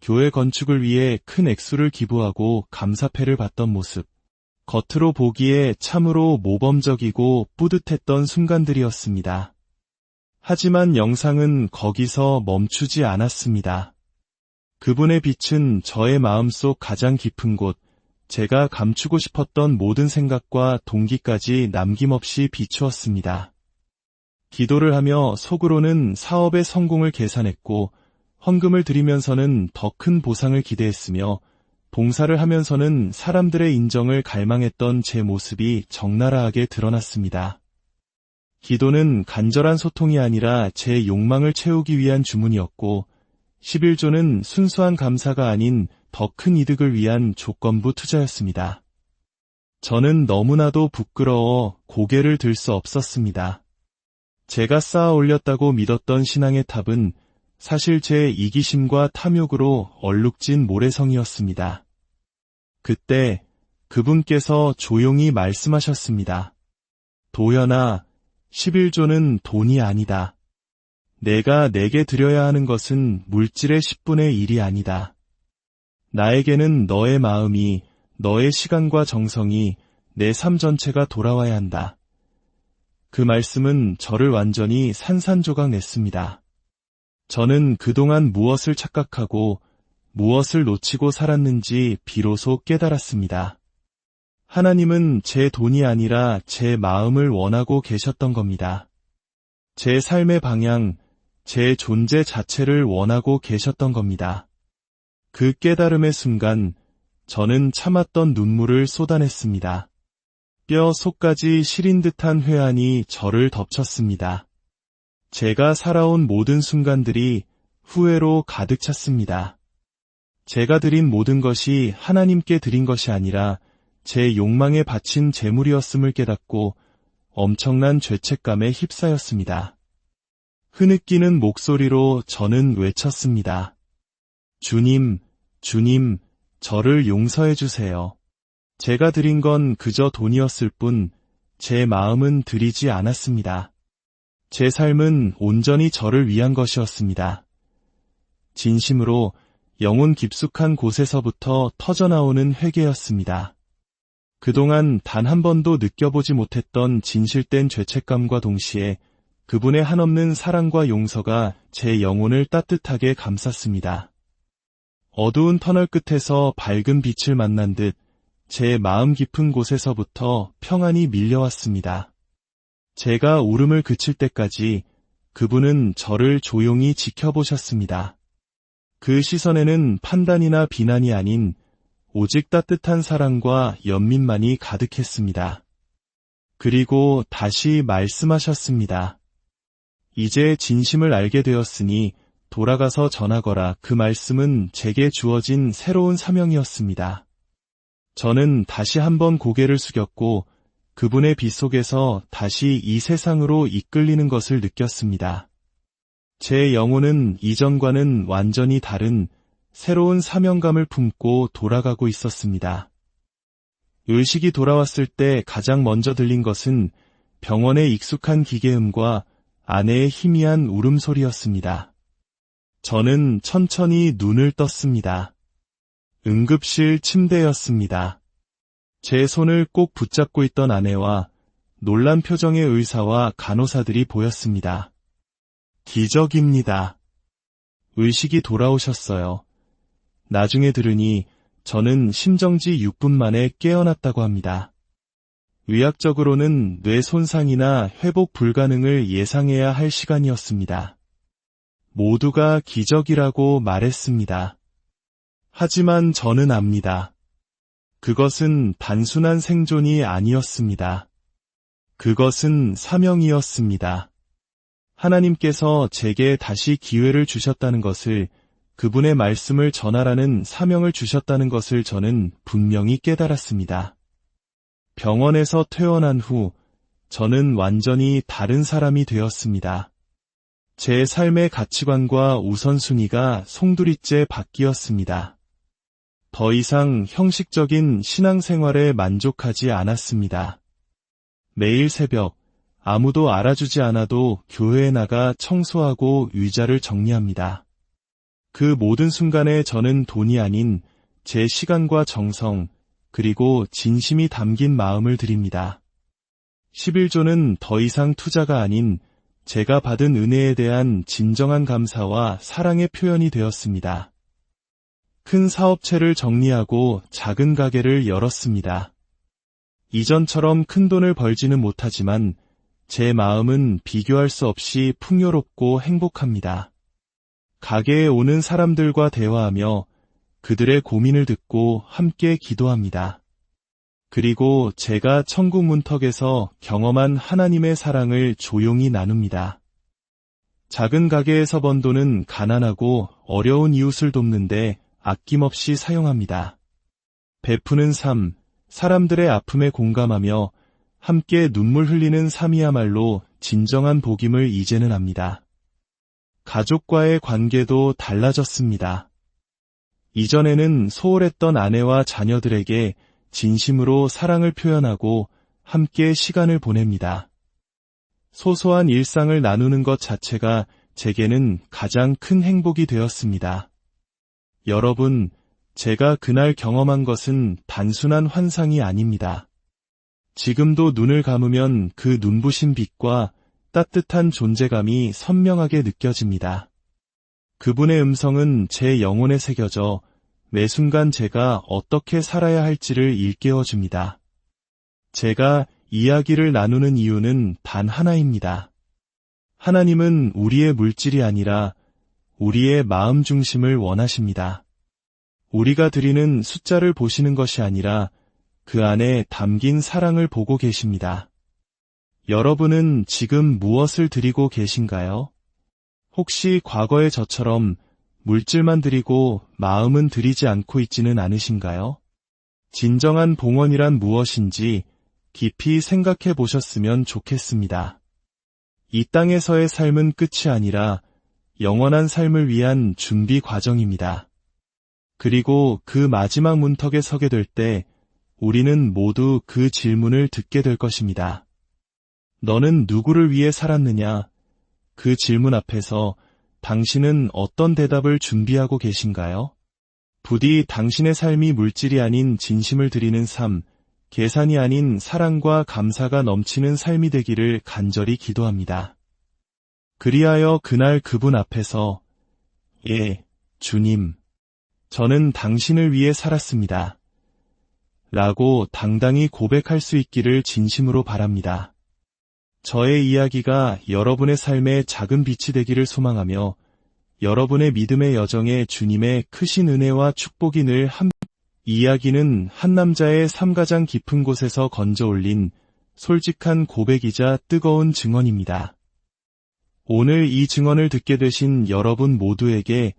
교회 건축을 위해 큰 액수를 기부하고 감사패를 받던 모습, 겉으로 보기에 참으로 모범적이고 뿌듯했던 순간들이었습니다. 하지만 영상은 거기서 멈추지 않았습니다. 그분의 빛은 저의 마음속 가장 깊은 곳, 제가 감추고 싶었던 모든 생각과 동기까지 남김없이 비추었습니다. 기도를 하며 속으로는 사업의 성공을 계산했고, 헌금을 드리면서는 더 큰 보상을 기대했으며, 봉사를 하면서는 사람들의 인정을 갈망했던 제 모습이 적나라하게 드러났습니다. 기도는 간절한 소통이 아니라 제 욕망을 채우기 위한 주문이었고, 11조는 순수한 감사가 아닌 더 큰 이득을 위한 조건부 투자였습니다. 저는 너무나도 부끄러워 고개를 들 수 없었습니다. 제가 쌓아 올렸다고 믿었던 신앙의 탑은 사실 제 이기심과 탐욕으로 얼룩진 모래성이었습니다. 그때 그분께서 조용히 말씀하셨습니다. 도연아, 11조는 돈이 아니다. 내가 내게 드려야 하는 것은 물질의 10분의 1이 아니다. 나에게는 너의 마음이, 너의 시간과 정성이, 내 삶 전체가 돌아와야 한다. 그 말씀은 저를 완전히 산산조각 냈습니다. 저는 그동안 무엇을 착각하고 무엇을 놓치고 살았는지 비로소 깨달았습니다. 하나님은 제 돈이 아니라 제 마음을 원하고 계셨던 겁니다. 제 삶의 방향, 제 존재 자체를 원하고 계셨던 겁니다. 그 깨달음의 순간 저는 참았던 눈물을 쏟아냈습니다. 뼈 속까지 시린 듯한 회한이 저를 덮쳤습니다. 제가 살아온 모든 순간들이 후회로 가득 찼습니다. 제가 드린 모든 것이 하나님께 드린 것이 아니라 제 욕망에 바친 재물이었음을 깨닫고 엄청난 죄책감에 휩싸였습니다. 흐느끼는 목소리로 저는 외쳤습니다. 주님, 주님, 저를 용서해 주세요. 제가 드린 건 그저 돈이었을 뿐 제 마음은 드리지 않았습니다. 제 삶은 온전히 저를 위한 것이었습니다. 진심으로 영혼 깊숙한 곳에서부터 터져나오는 회개였습니다. 그동안 단 한 번도 느껴보지 못했던 진실된 죄책감과 동시에 그분의 한없는 사랑과 용서가 제 영혼을 따뜻하게 감쌌습니다. 어두운 터널 끝에서 밝은 빛을 만난 듯 제 마음 깊은 곳에서부터 평안이 밀려왔습니다. 제가 울음을 그칠 때까지 그분은 저를 조용히 지켜보셨습니다. 그 시선에는 판단이나 비난이 아닌 오직 따뜻한 사랑과 연민만이 가득했습니다. 그리고 다시 말씀하셨습니다. 이제 진심을 알게 되었으니 돌아가서 전하거라. 그 말씀은 제게 주어진 새로운 사명이었습니다. 저는 다시 한번 고개를 숙였고 그분의 빛 속에서 다시 이 세상으로 이끌리는 것을 느꼈습니다. 제 영혼은 이전과는 완전히 다른 새로운 사명감을 품고 돌아가고 있었습니다. 의식이 돌아왔을 때 가장 먼저 들린 것은 병원의 익숙한 기계음과 아내의 희미한 울음소리였습니다. 저는 천천히 눈을 떴습니다. 응급실 침대였습니다. 제 손을 꼭 붙잡고 있던 아내와 놀란 표정의 의사와 간호사들이 보였습니다. 기적입니다. 의식이 돌아오셨어요. 나중에 들으니 저는 심정지 6분 만에 깨어났다고 합니다. 의학적으로는 뇌 손상이나 회복 불가능을 예상해야 할 시간이었습니다. 모두가 기적이라고 말했습니다. 하지만 저는 압니다. 그것은 단순한 생존이 아니었습니다. 그것은 사명이었습니다. 하나님께서 제게 다시 기회를 주셨다는 것을, 그분의 말씀을 전하라는 사명을 주셨다는 것을 저는 분명히 깨달았습니다. 병원에서 퇴원한 후 저는 완전히 다른 사람이 되었습니다. 제 삶의 가치관과 우선순위가 송두리째 바뀌었습니다. 더 이상 형식적인 신앙생활에 만족하지 않았습니다. 매일 새벽, 아무도 알아주지 않아도 교회에 나가 청소하고 의자를 정리합니다. 그 모든 순간에 저는 돈이 아닌 제 시간과 정성, 그리고 진심이 담긴 마음을 드립니다. 11조는 더 이상 투자가 아닌 제가 받은 은혜에 대한 진정한 감사와 사랑의 표현이 되었습니다. 큰 사업체를 정리하고 작은 가게를 열었습니다. 이전처럼 큰 돈을 벌지는 못하지만 제 마음은 비교할 수 없이 풍요롭고 행복합니다. 가게에 오는 사람들과 대화하며 그들의 고민을 듣고 함께 기도합니다. 그리고 제가 천국 문턱에서 경험한 하나님의 사랑을 조용히 나눕니다. 작은 가게에서 번 돈은 가난하고 어려운 이웃을 돕는데 아낌없이 사용합니다. 베푸는 삶, 사람들의 아픔에 공감하며 함께 눈물 흘리는 삶이야말로 진정한 복임을 이제는 압니다. 가족과의 관계도 달라졌습니다. 이전에는 소홀했던 아내와 자녀들에게 진심으로 사랑을 표현하고 함께 시간을 보냅니다. 소소한 일상을 나누는 것 자체가 제게는 가장 큰 행복이 되었습니다. 여러분, 제가 그날 경험한 것은 단순한 환상이 아닙니다. 지금도 눈을 감으면 그 눈부신 빛과 따뜻한 존재감이 선명하게 느껴집니다. 그분의 음성은 제 영혼에 새겨져 매 순간 제가 어떻게 살아야 할지를 일깨워줍니다. 제가 이야기를 나누는 이유는 단 하나입니다. 하나님은 우리의 물질이 아니라 우리의 마음 중심을 원하십니다. 우리가 드리는 숫자를 보시는 것이 아니라 그 안에 담긴 사랑을 보고 계십니다. 여러분은 지금 무엇을 드리고 계신가요? 혹시 과거의 저처럼 물질만 드리고 마음은 드리지 않고 있지는 않으신가요? 진정한 봉헌이란 무엇인지 깊이 생각해 보셨으면 좋겠습니다. 이 땅에서의 삶은 끝이 아니라 영원한 삶을 위한 준비 과정입니다. 그리고 그 마지막 문턱에 서게 될 때 우리는 모두 그 질문을 듣게 될 것입니다. 너는 누구를 위해 살았느냐? 그 질문 앞에서 당신은 어떤 대답을 준비하고 계신가요? 부디 당신의 삶이 물질이 아닌 진심을 드리는 삶, 계산이 아닌 사랑과 감사가 넘치는 삶이 되기를 간절히 기도합니다. 그리하여 그날 그분 앞에서 예, 주님, 저는 당신을 위해 살았습니다. 라고 당당히 고백할 수 있기를 진심으로 바랍니다. 저의 이야기가 여러분의 삶에 작은 빛이 되기를 소망하며 여러분의 믿음의 여정에 주님의 크신 은혜와 축복이 늘 이야기는 한 남자의 삶 가장 깊은 곳에서 건져 올린 솔직한 고백이자 뜨거운 증언입니다. 오늘 이 증언을 듣게 되신 여러분 모두에게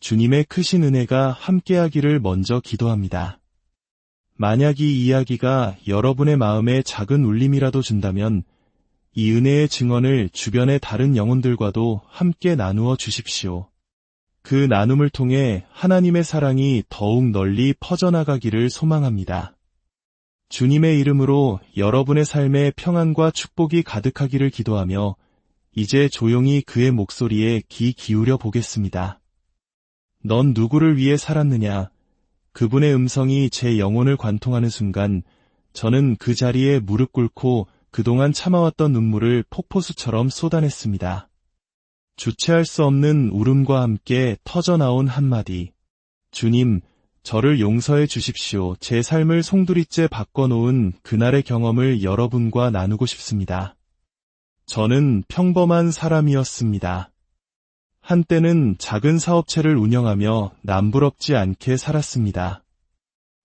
주님의 크신 은혜가 함께하기를 먼저 기도합니다. 만약 이 이야기가 여러분의 마음에 작은 울림이라도 준다면 이 은혜의 증언을 주변의 다른 영혼들과도 함께 나누어 주십시오. 그 나눔을 통해 하나님의 사랑이 더욱 널리 퍼져나가기를 소망합니다. 주님의 이름으로 여러분의 삶에 평안과 축복이 가득하기를 기도하며 이제 조용히 그의 목소리에 귀 기울여 보겠습니다. 넌 누구를 위해 살았느냐? 그분의 음성이 제 영혼을 관통하는 순간 저는 그 자리에 무릎 꿇고 그동안 참아왔던 눈물을 폭포수처럼 쏟아냈습니다. 주체할 수 없는 울음과 함께 터져나온 한마디. 주님, 저를 용서해 주십시오. 제 삶을 송두리째 바꿔놓은 그날의 경험을 여러분과 나누고 싶습니다. 저는 평범한 사람이었습니다. 한때는 작은 사업체를 운영하며 남부럽지 않게 살았습니다.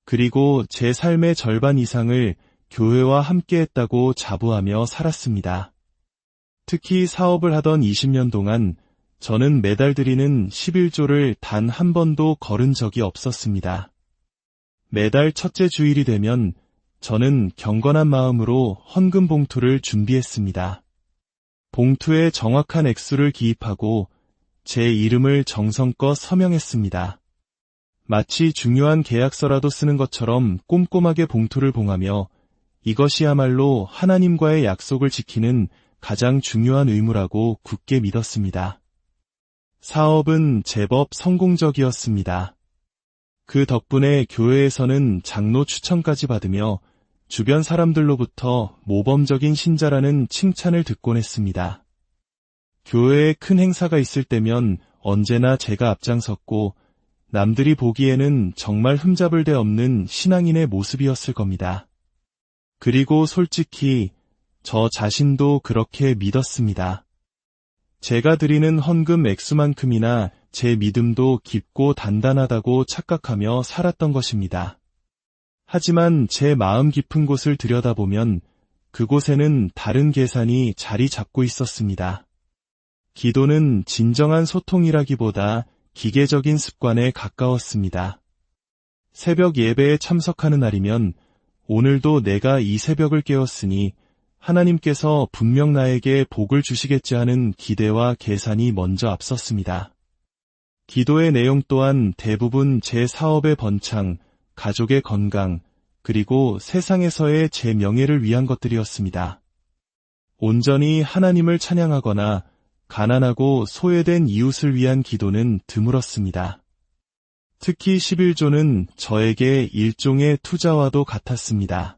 그리고 제 삶의 절반 이상을 교회와 함께했다고 자부하며 살았습니다. 특히 사업을 하던 20년 동안 저는 매달 드리는 11조를 단 한 번도 거른 적이 없었습니다. 매달 첫째 주일이 되면 저는 경건한 마음으로 헌금 봉투를 준비했습니다. 봉투에 정확한 액수를 기입하고 제 이름을 정성껏 서명했습니다. 마치 중요한 계약서라도 쓰는 것처럼 꼼꼼하게 봉투를 봉하며 이것이야말로 하나님과의 약속을 지키는 가장 중요한 의무라고 굳게 믿었습니다. 사업은 제법 성공적이었습니다. 그 덕분에 교회에서는 장로 추천까지 받으며 주변 사람들로부터 모범적인 신자라는 칭찬을 듣곤 했습니다. 교회에 큰 행사가 있을 때면 언제나 제가 앞장섰고 남들이 보기에는 정말 흠잡을 데 없는 신앙인의 모습이었을 겁니다. 그리고 솔직히 저 자신도 그렇게 믿었습니다. 제가 드리는 헌금 액수만큼이나 제 믿음도 깊고 단단하다고 착각하며 살았던 것입니다. 하지만 제 마음 깊은 곳을 들여다보면 그곳에는 다른 계산이 자리 잡고 있었습니다. 기도는 진정한 소통이라기보다 기계적인 습관에 가까웠습니다. 새벽 예배에 참석하는 날이면 오늘도 내가 이 새벽을 깨웠으니 하나님께서 분명 나에게 복을 주시겠지 하는 기대와 계산이 먼저 앞섰습니다. 기도의 내용 또한 대부분 제 사업의 번창, 가족의 건강, 그리고 세상에서의 제 명예를 위한 것들이었습니다. 온전히 하나님을 찬양하거나 가난하고 소외된 이웃을 위한 기도는 드물었습니다. 특히 11조는 저에게 일종의 투자와도 같았습니다.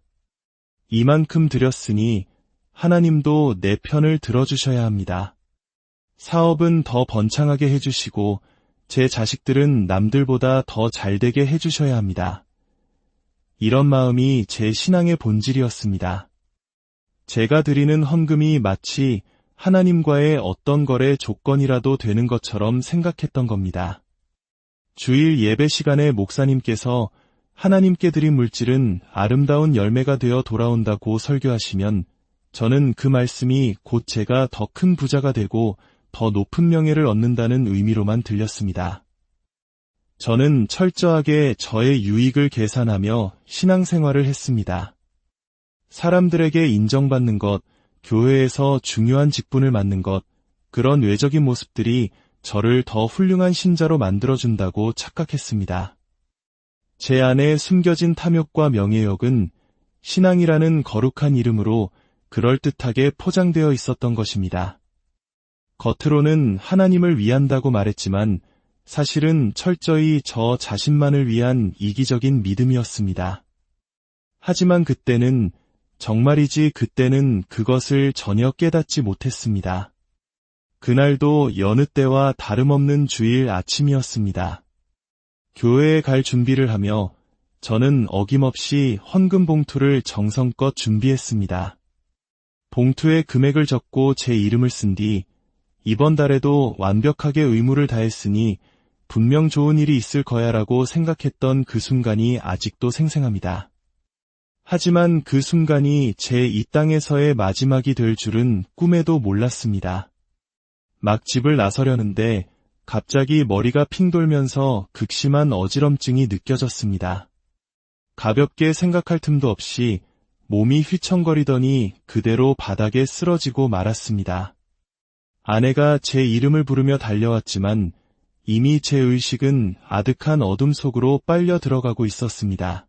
이만큼 드렸으니 하나님도 내 편을 들어주셔야 합니다. 사업은 더 번창하게 해주시고 제 자식들은 남들보다 더 잘되게 해주셔야 합니다. 이런 마음이 제 신앙의 본질이었습니다. 제가 드리는 헌금이 마치 하나님과의 어떤 거래 조건이라도 되는 것처럼 생각했던 겁니다. 주일 예배 시간에 목사님께서 하나님께 드린 물질은 아름다운 열매가 되어 돌아온다고 설교하시면 저는 그 말씀이 곧 제가 더 큰 부자가 되고 더 높은 명예를 얻는다는 의미로만 들렸습니다. 저는 철저하게 저의 유익을 계산하며 신앙생활을 했습니다. 사람들에게 인정받는 것, 교회에서 중요한 직분을 맡는 것, 그런 외적인 모습들이 저를 더 훌륭한 신자로 만들어준다고 착각했습니다. 제 안에 숨겨진 탐욕과 명예욕은 신앙이라는 거룩한 이름으로 그럴듯하게 포장되어 있었던 것입니다. 겉으로는 하나님을 위한다고 말했지만 사실은 철저히 저 자신만을 위한 이기적인 믿음이었습니다. 하지만 그때는 정말이지 그때는 그것을 전혀 깨닫지 못했습니다. 그날도 여느 때와 다름없는 주일 아침이었습니다. 교회에 갈 준비를 하며 저는 어김없이 헌금 봉투를 정성껏 준비했습니다. 봉투에 금액을 적고 제 이름을 쓴 뒤 이번 달에도 완벽하게 의무를 다했으니 분명 좋은 일이 있을 거야라고 생각했던 그 순간이 아직도 생생합니다. 하지만 그 순간이 제 이 땅에서의 마지막이 될 줄은 꿈에도 몰랐습니다. 막 집을 나서려는데 갑자기 머리가 핑 돌면서 극심한 어지럼증이 느껴졌습니다. 가볍게 생각할 틈도 없이 몸이 휘청거리더니 그대로 바닥에 쓰러지고 말았습니다. 아내가 제 이름을 부르며 달려왔지만 이미 제 의식은 아득한 어둠 속으로 빨려 들어가고 있었습니다.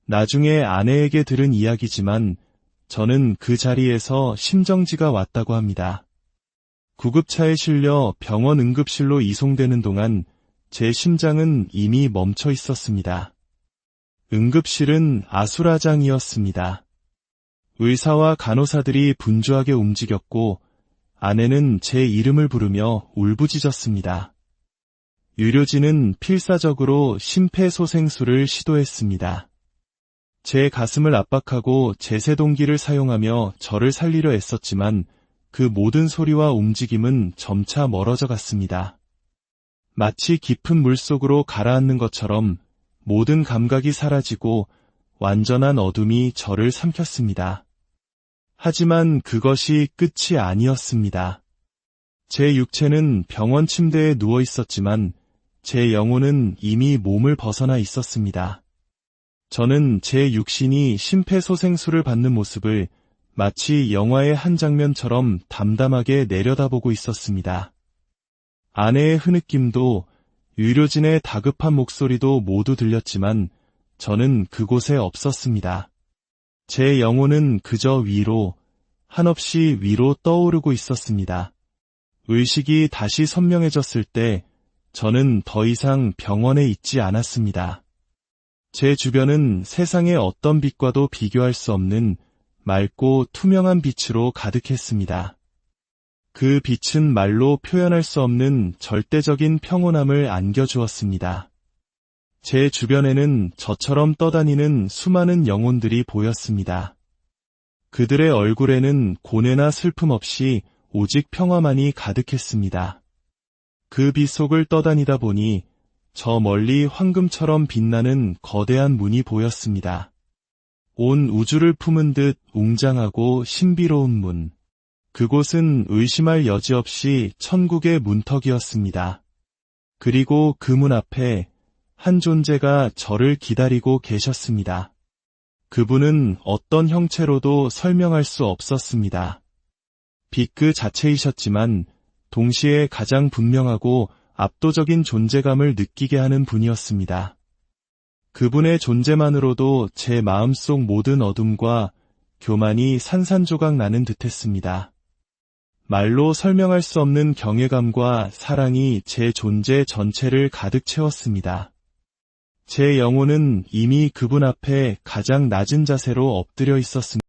나중에 아내에게 들은 이야기지만 저는 그 자리에서 심정지가 왔다고 합니다. 구급차에 실려 병원 응급실로 이송되는 동안 제 심장은 이미 멈춰 있었습니다. 응급실은 아수라장이었습니다. 의사와 간호사들이 분주하게 움직였고 아내는 제 이름을 부르며 울부짖었습니다. 의료진은 필사적으로 심폐소생술을 시도했습니다. 제 가슴을 압박하고 제세동기를 사용하며 저를 살리려 애썼지만 그 모든 소리와 움직임은 점차 멀어져 갔습니다. 마치 깊은 물속으로 가라앉는 것처럼 모든 감각이 사라지고 완전한 어둠이 저를 삼켰습니다. 하지만 그것이 끝이 아니었습니다. 제 육체는 병원 침대에 누워 있었지만 제 영혼은 이미 몸을 벗어나 있었습니다. 저는 제 육신이 심폐소생술을 받는 모습을 마치 영화의 한 장면처럼 담담하게 내려다보고 있었습니다. 아내의 흐느낌도 의료진의 다급한 목소리도 모두 들렸지만 저는 그곳에 없었습니다. 제 영혼은 그저 위로, 한없이 위로 떠오르고 있었습니다. 의식이 다시 선명해졌을 때 저는 더 이상 병원에 있지 않았습니다. 제 주변은 세상의 어떤 빛과도 비교할 수 없는 맑고 투명한 빛으로 가득했습니다. 그 빛은 말로 표현할 수 없는 절대적인 평온함을 안겨주었습니다. 제 주변에는 저처럼 떠다니는 수많은 영혼들이 보였습니다. 그들의 얼굴에는 고뇌나 슬픔 없이 오직 평화만이 가득했습니다. 그 빛 속을 떠다니다 보니 저 멀리 황금처럼 빛나는 거대한 문이 보였습니다. 온 우주를 품은 듯 웅장하고 신비로운 문. 그곳은 의심할 여지 없이 천국의 문턱이었습니다. 그리고 그 문 앞에 한 존재가 저를 기다리고 계셨습니다. 그분은 어떤 형체로도 설명할 수 없었습니다. 빛 그 자체이셨지만 동시에 가장 분명하고 압도적인 존재감을 느끼게 하는 분이었습니다. 그분의 존재만으로도 제 마음속 모든 어둠과 교만이 산산조각 나는 듯했습니다. 말로 설명할 수 없는 경외감과 사랑이 제 존재 전체를 가득 채웠습니다. 제 영혼은 이미 그분 앞에 가장 낮은 자세로 엎드려 있었습니다.